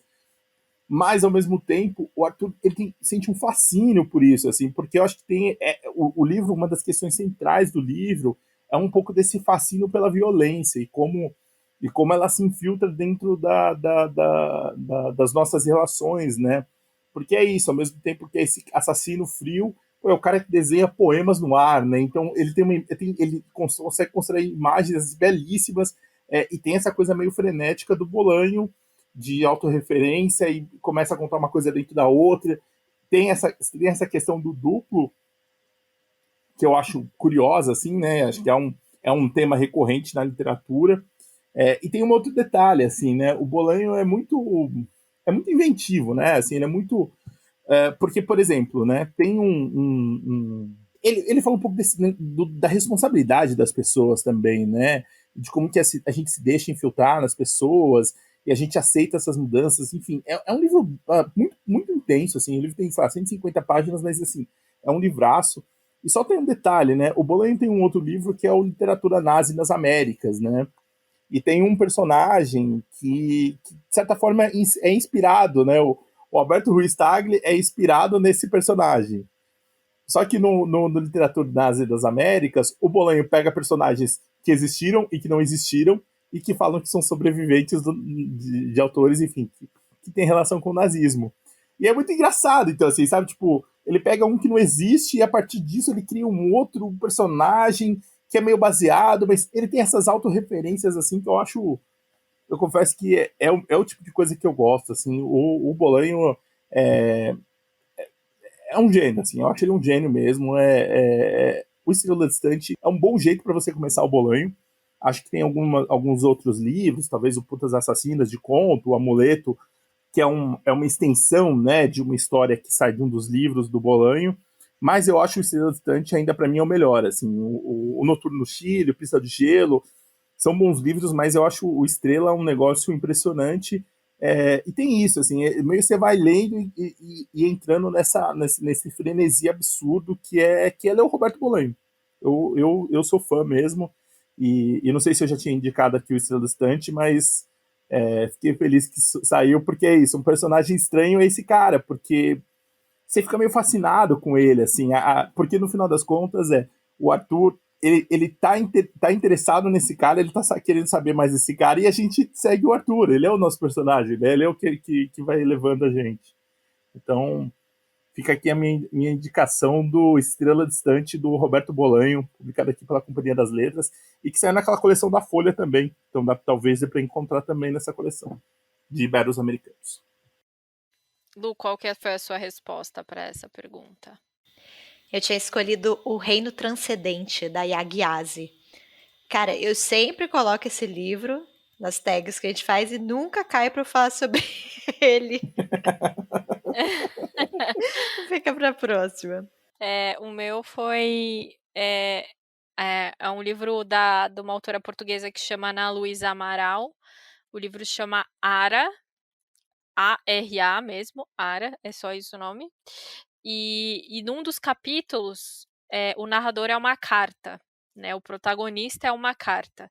[SPEAKER 1] mas ao mesmo tempo o Arthur sente um fascínio por isso, assim, porque eu acho que tem o livro, uma das questões centrais do livro é um pouco desse fascínio pela violência e como ela se infiltra dentro das nossas relações, né? Porque é isso, ao mesmo tempo que esse assassino frio é o cara que desenha poemas no ar, né? Então ele consegue construir imagens belíssimas, e tem essa coisa meio frenética do Bolanho, de autorreferência, e começa a contar uma coisa dentro da outra. Tem essa questão do duplo, que eu acho curiosa, assim, né? Acho que é um tema recorrente na literatura. E tem um outro detalhe, assim, né? O Bolanho é muito inventivo, né? Assim, ele é muito... porque, por exemplo, né? Tem ele fala um pouco da responsabilidade das pessoas também, né? De como que a gente se deixa infiltrar nas pessoas e a gente aceita essas mudanças, enfim. É um livro muito, muito intenso, assim. O livro tem, sei lá, 150 páginas, mas, assim, é um livraço. E só tem um detalhe, né? O Bolanho tem um outro livro que é o Literatura Nazi nas Américas, né? E tem um personagem que de certa forma, é inspirado, né? O Alberto Ruiz Tagle é inspirado nesse personagem. Só que no Literatura Nazi das Américas, o Bolanho pega personagens que existiram e que não existiram e que falam que são sobreviventes de autores, enfim, que tem relação com o nazismo. E é muito engraçado, então, assim, sabe? Tipo, ele pega um que não existe e a partir disso ele cria um outro personagem que é meio baseado, mas ele tem essas autorreferências, assim, que eu confesso que é o tipo de coisa que eu gosto, assim. O Bolanho é um gênio, assim, eu acho ele um gênio mesmo. O Estrela Distante é um bom jeito para você começar o Bolanho. Acho que tem alguns outros livros, talvez o Putas Assassinas de Conto, o Amuleto, que é uma extensão, né, de uma história que sai de um dos livros do Bolanho, mas eu acho o Estrela Distante ainda para mim é o melhor, assim, o Noturno no Chile, o Pista de Gelo, são bons livros, mas eu acho o Estrela um negócio impressionante. E tem isso, assim, meio você vai lendo e entrando nesse frenesi absurdo que é ler o Roberto Bolanho. Eu sou fã mesmo, e não sei se eu já tinha indicado aqui o Estrela Distante, mas fiquei feliz que saiu, porque é isso, um personagem estranho é esse cara, porque você fica meio fascinado com ele, assim, porque no final das contas o Arthur, ele tá interessado nesse cara, ele tá querendo saber mais desse cara, e a gente segue o Arthur, ele é o nosso personagem, né? Ele é o que vai levando a gente. Então, fica aqui a minha indicação do Estrela Distante, do Roberto Bolanho, publicado aqui pela Companhia das Letras, e que saiu naquela coleção da Folha também, então talvez dê para encontrar também nessa coleção de Ibero-Americanos.
[SPEAKER 2] Lu, qual que foi a sua resposta para essa pergunta?
[SPEAKER 3] Eu tinha escolhido O Reino Transcendente, da Yaghiasi. Cara, eu sempre coloco esse livro nas tags que a gente faz e nunca cai para falar sobre ele. Fica para a próxima.
[SPEAKER 2] O meu foi... É um livro de uma autora portuguesa que chama Ana Luísa Amaral. O livro chama Ara, A-R-A mesmo, Ara, é só isso o nome. E num dos capítulos, o narrador é uma carta, né? O protagonista é uma carta.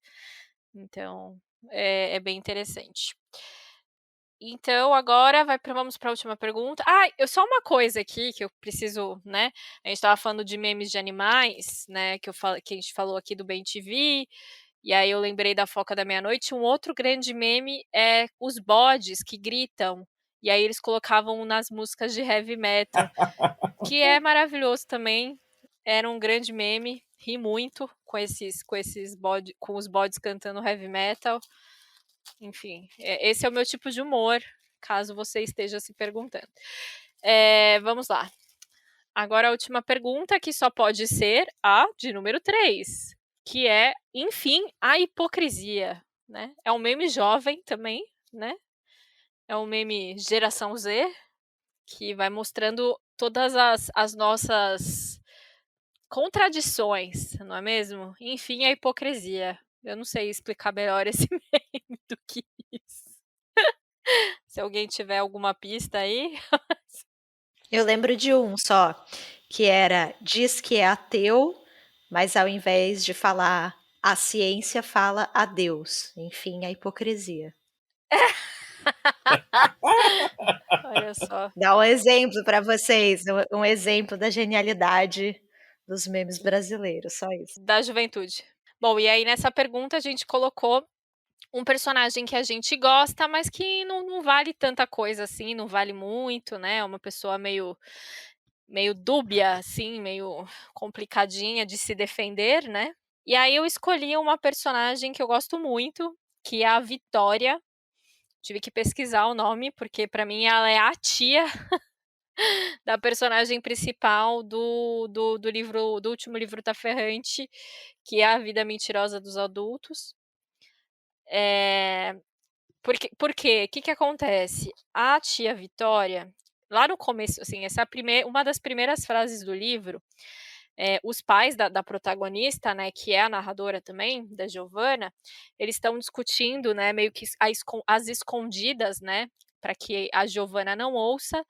[SPEAKER 2] Então, é bem interessante. Então, agora vamos para a última pergunta. Só uma coisa aqui que eu preciso, né? A gente estava falando de memes de animais, né? Que a gente falou aqui do BemTV. E aí eu lembrei da Foca da Meia-Noite. Um outro grande meme é os bodes que gritam. E aí eles colocavam nas músicas de heavy metal, que é maravilhoso também. Era um grande meme. Ri muito com os bodes cantando heavy metal. Enfim, esse é o meu tipo de humor, caso você esteja se perguntando. Vamos lá. Agora a última pergunta, que só pode ser a de número 3, que é, enfim, a hipocrisia, né? É um meme jovem também, né? É um meme geração Z, que vai mostrando todas as nossas contradições, não é mesmo? Enfim, a hipocrisia. Eu não sei explicar melhor esse meme do que isso. Se alguém tiver alguma pista aí.
[SPEAKER 3] Eu lembro de um só, que era diz que é ateu, mas ao invés de falar a ciência, fala a Deus. Enfim, a hipocrisia.
[SPEAKER 2] Olha só.
[SPEAKER 3] Dá um exemplo para vocês, um exemplo da genialidade dos memes brasileiros, só isso.
[SPEAKER 2] Da juventude. Bom, e aí nessa pergunta a gente colocou um personagem que a gente gosta, mas que não vale tanta coisa assim, não vale muito, né? Uma pessoa meio dúbia, assim, meio complicadinha de se defender, né? E aí eu escolhi uma personagem que eu gosto muito, que é a Vitória. Tive que pesquisar o nome, porque para mim ela é a tia da personagem principal do livro, do último livro da Ferrante, que é A Vida Mentirosa dos Adultos. Por quê? O que acontece? A tia Vitória, lá no começo, assim, uma das primeiras frases do livro, os pais da protagonista, né, que é a narradora também, da Giovanna, eles estão discutindo, né, meio que às escondidas, né, para que a Giovanna não ouça,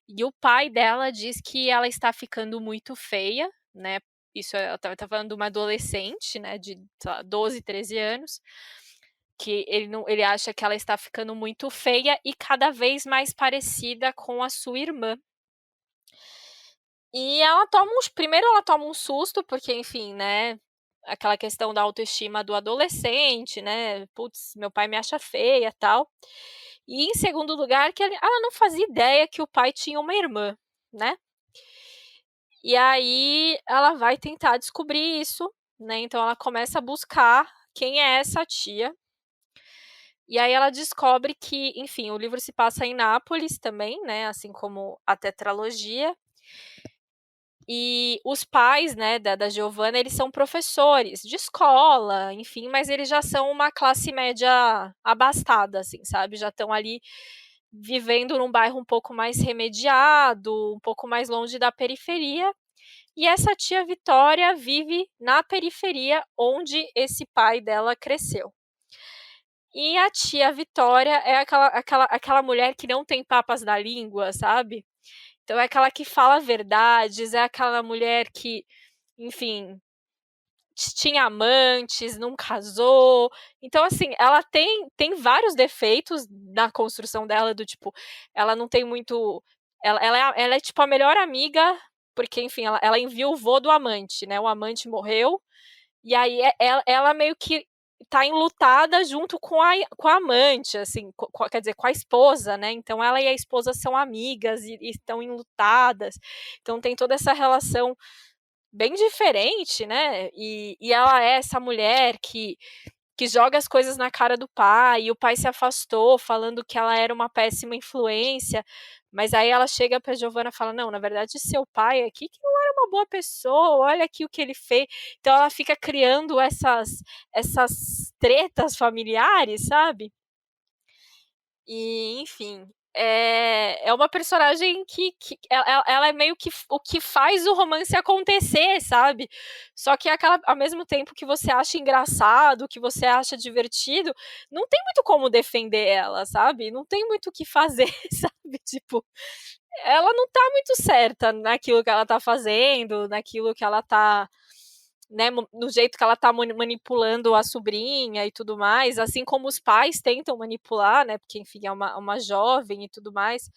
[SPEAKER 2] e o pai dela diz que ela está ficando muito feia, né, isso ela tá falando de uma adolescente, né, de 12, 13 anos, que ele acha que ela está ficando muito feia e cada vez mais parecida com a sua irmã. E primeiro ela toma um susto, porque, enfim, né, aquela questão da autoestima do adolescente, né, putz, meu pai me acha feia, tal. E em segundo lugar, que ela não fazia ideia que o pai tinha uma irmã, né? E aí ela vai tentar descobrir isso, né? Então ela começa a buscar quem é essa tia. E aí ela descobre que, enfim, o livro se passa em Nápoles também, né? Assim como a tetralogia. E os pais, né, da Giovanna, eles são professores de escola, enfim, mas eles já são uma classe média abastada, assim, sabe? Já estão ali vivendo num bairro um pouco mais remediado, um pouco mais longe da periferia. E essa tia Vitória vive na periferia onde esse pai dela cresceu. E a tia Vitória é aquela mulher que não tem papas na língua, sabe? Então é aquela que fala verdades, é aquela mulher que, enfim, tinha amantes, não casou. Então, assim, ela tem vários defeitos na construção dela, do tipo, ela não tem muito. Ela é tipo a melhor amiga, porque, enfim, ela enviou do amante, né? O amante morreu, e aí ela meio que tá enlutada junto com a amante, assim, quer dizer, com a esposa, né? Então ela e a esposa são amigas e estão enlutadas. Então tem toda essa relação bem diferente, né? E ela é essa mulher que joga as coisas na cara do pai, e o pai se afastou, falando que ela era uma péssima influência, mas aí ela chega pra Giovanna e fala, não, na verdade, seu pai aqui que não era uma boa pessoa, olha aqui o que ele fez. Então ela fica criando essas tretas familiares, sabe? E, enfim, é uma personagem que ela é meio que o que faz o romance acontecer, sabe? Só que ao mesmo tempo que você acha engraçado, que você acha divertido, não tem muito como defender ela, sabe? Não tem muito o que fazer, sabe? Tipo, ela não tá muito certa naquilo que ela tá fazendo, naquilo que ela tá, né, no jeito que ela tá manipulando a sobrinha e tudo mais, assim como os pais tentam manipular, né, porque, enfim, é uma jovem e tudo mais.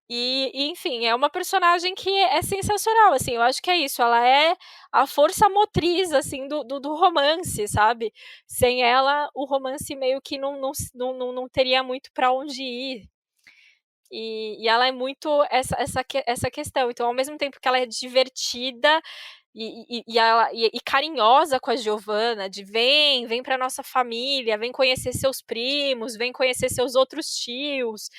[SPEAKER 2] Enfim, é uma personagem que é sensacional, assim, eu acho que é isso, ela é a força motriz, assim, do romance, sabe? Sem ela, o romance meio que não teria muito para onde ir. E ela é muito essa questão. Então, ao mesmo tempo que ela é divertida e carinhosa com a Giovanna, de vem para nossa família, vem conhecer seus primos, vem conhecer seus outros tios,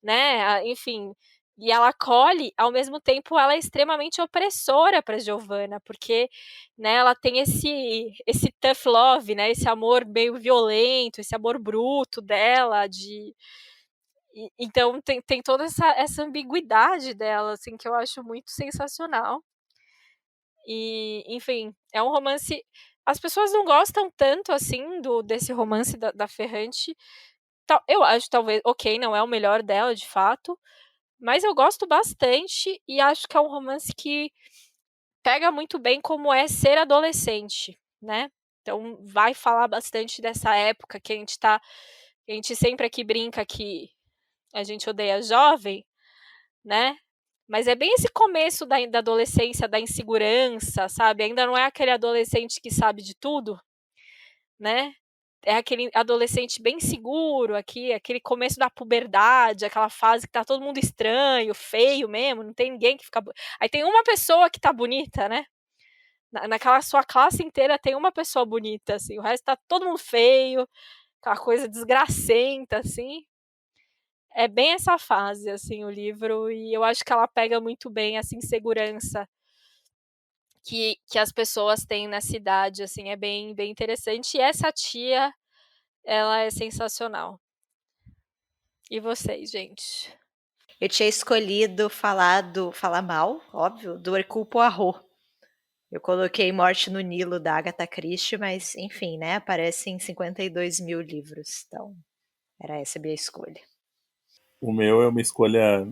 [SPEAKER 2] né? Enfim. E ela acolhe, ao mesmo tempo ela é extremamente opressora para Giovanna, porque, né, ela tem esse tough love, né? Esse amor meio violento, esse amor bruto dela, Então tem toda essa ambiguidade dela, assim, que eu acho muito sensacional. E, enfim, é um romance. As pessoas não gostam tanto assim desse romance da Ferrante. Eu acho, talvez, ok, não é o melhor dela, de fato, mas eu gosto bastante e acho que é um romance que pega muito bem como é ser adolescente, né? Então vai falar bastante dessa época que a gente sempre aqui brinca que a gente odeia jovem, né? Mas é bem esse começo da adolescência, da insegurança, sabe? Ainda não é aquele adolescente que sabe de tudo, né? É aquele adolescente bem seguro aqui, aquele começo da puberdade, aquela fase que tá todo mundo estranho, feio mesmo, não tem ninguém que fica. Aí tem uma pessoa que tá bonita, né? Naquela sua classe inteira tem uma pessoa bonita, assim, o resto tá todo mundo feio, aquela coisa desgracenta, assim. É bem essa fase, assim, o livro, e eu acho que ela pega muito bem essa insegurança que as pessoas têm na cidade, assim, é bem, bem interessante. E essa tia, ela é sensacional. E vocês, gente?
[SPEAKER 3] Eu tinha escolhido falar mal, óbvio, do Hercule Poirot. Eu coloquei Morte no Nilo, da Agatha Christie, mas, enfim, né, aparece em 52 mil livros, então era essa a minha escolha.
[SPEAKER 1] O meu é uma escolha,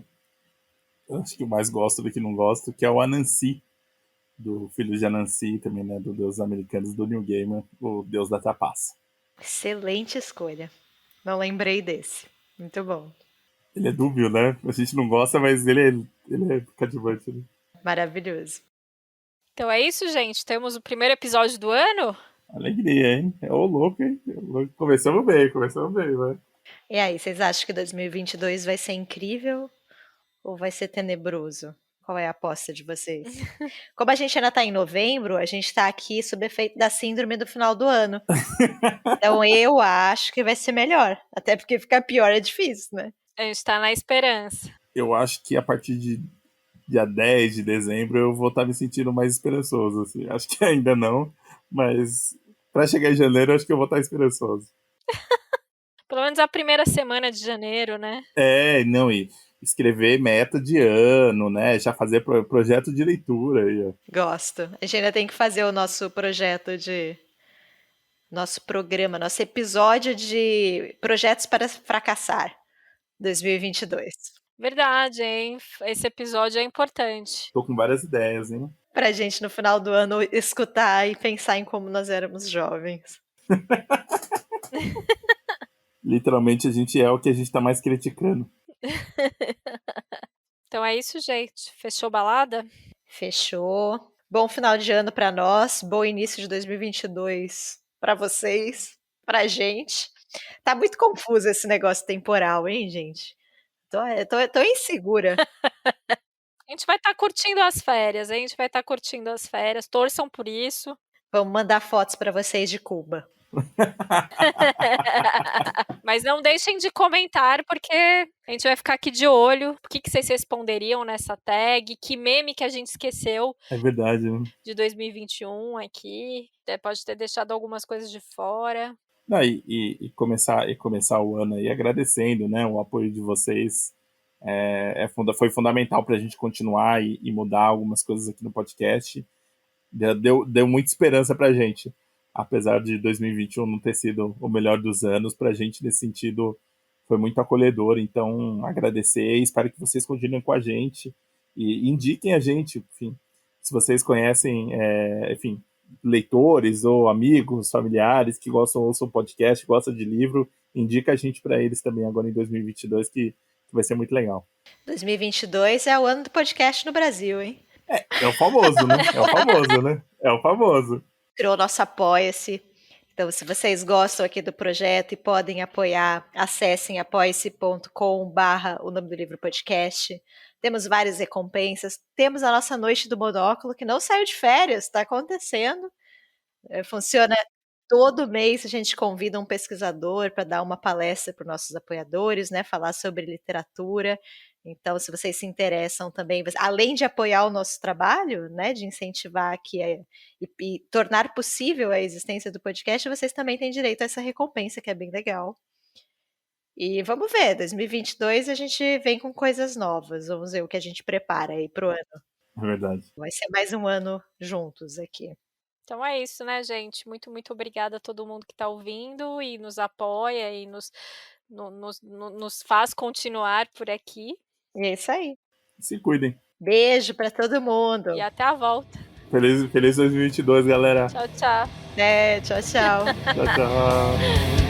[SPEAKER 1] eu acho que eu mais gosto do que não gosto, que é o Anansi, do filho de Anansi, também, né, do Deus Americanos, do Neil Gaiman, o Deus da Trapaça.
[SPEAKER 3] Excelente escolha. Não lembrei desse. Muito bom.
[SPEAKER 1] Ele é dúbio, né? A gente não gosta, mas ele é cativante, né?
[SPEAKER 3] Maravilhoso.
[SPEAKER 2] Então é isso, gente. Temos o primeiro episódio do ano.
[SPEAKER 1] Alegria, hein? É o louco, hein? Começamos bem, vai.
[SPEAKER 3] E aí, vocês acham que 2022 vai ser incrível ou vai ser tenebroso? Qual é a aposta de vocês? Como a gente ainda está em novembro, a gente está aqui sob efeito da síndrome do final do ano. Então eu acho que vai ser melhor. Até porque ficar pior é difícil, né?
[SPEAKER 2] A gente tá na esperança.
[SPEAKER 1] Eu acho que a partir de dia 10 de dezembro eu vou estar me sentindo mais esperançoso, assim. Acho que ainda não, mas para chegar em janeiro eu acho que eu vou estar esperançoso.
[SPEAKER 2] Pelo menos a primeira semana de janeiro, né?
[SPEAKER 1] Não, e escrever meta de ano, né? Já fazer projeto de leitura aí, ó.
[SPEAKER 3] Gosto. A gente ainda tem que fazer o nosso projeto de. Nosso programa, nosso episódio de Projetos para Fracassar 2022.
[SPEAKER 2] Verdade, hein? Esse episódio é importante.
[SPEAKER 1] Tô com várias ideias, hein?
[SPEAKER 3] Pra gente no final do ano escutar e pensar em como nós éramos jovens.
[SPEAKER 1] Literalmente a gente é o que a gente tá mais criticando.
[SPEAKER 2] Então é isso, gente. Fechou balada?
[SPEAKER 3] Fechou. Bom final de ano pra nós, bom início de 2022 pra vocês, pra gente. Tá muito confuso esse negócio temporal, hein, gente? Tô insegura.
[SPEAKER 2] A gente vai estar curtindo as férias, hein? A gente vai estar curtindo as férias. Torçam por isso.
[SPEAKER 3] Vamos mandar fotos pra vocês de Cuba.
[SPEAKER 2] Mas não deixem de comentar, porque a gente vai ficar aqui de olho. O que vocês responderiam nessa tag? Que meme que a gente esqueceu
[SPEAKER 1] É verdade, né?
[SPEAKER 2] de 2021 aqui? Pode ter deixado algumas coisas de fora.
[SPEAKER 1] Não, e começar o ano aí agradecendo, né? O apoio de vocês foi fundamental para a gente continuar e mudar algumas coisas aqui no podcast. Deu muita esperança para a gente. Apesar de 2021 não ter sido o melhor dos anos, para a gente, nesse sentido, foi muito acolhedor. Então, agradecer e espero que vocês continuem com a gente e indiquem a gente, enfim, se vocês conhecem, enfim, leitores ou amigos, familiares que ouçam podcast, gostam de livro, indica a gente para eles também agora em 2022, que vai ser muito legal.
[SPEAKER 3] 2022 é o ano do podcast no Brasil, hein?
[SPEAKER 1] É o famoso, né? É o famoso.
[SPEAKER 3] Criou o nosso Apoia-se. Então, se vocês gostam aqui do projeto e podem apoiar, acessem apoia-se.com/, o nome do livro podcast. Temos várias recompensas. Temos a nossa noite do monóculo, que não saiu de férias, está acontecendo. Funciona todo mês, a gente convida um pesquisador para dar uma palestra para os nossos apoiadores, né? Falar sobre literatura. Então, se vocês se interessam também, além de apoiar o nosso trabalho, né, de incentivar aqui e tornar possível a existência do podcast, vocês também têm direito a essa recompensa, que é bem legal. E vamos ver, 2022 a gente vem com coisas novas. Vamos ver o que a gente prepara aí pro ano.
[SPEAKER 1] É verdade.
[SPEAKER 3] Vai ser mais um ano juntos aqui.
[SPEAKER 2] Então é isso, né, gente? Muito, muito obrigada a todo mundo que está ouvindo e nos apoia e nos faz continuar por aqui.
[SPEAKER 3] E é isso aí.
[SPEAKER 1] Se cuidem.
[SPEAKER 3] Beijo pra todo mundo.
[SPEAKER 2] E até a volta.
[SPEAKER 1] Feliz 2022, galera.
[SPEAKER 2] Tchau, tchau.
[SPEAKER 3] Tchau, tchau.
[SPEAKER 1] Tchau, tchau.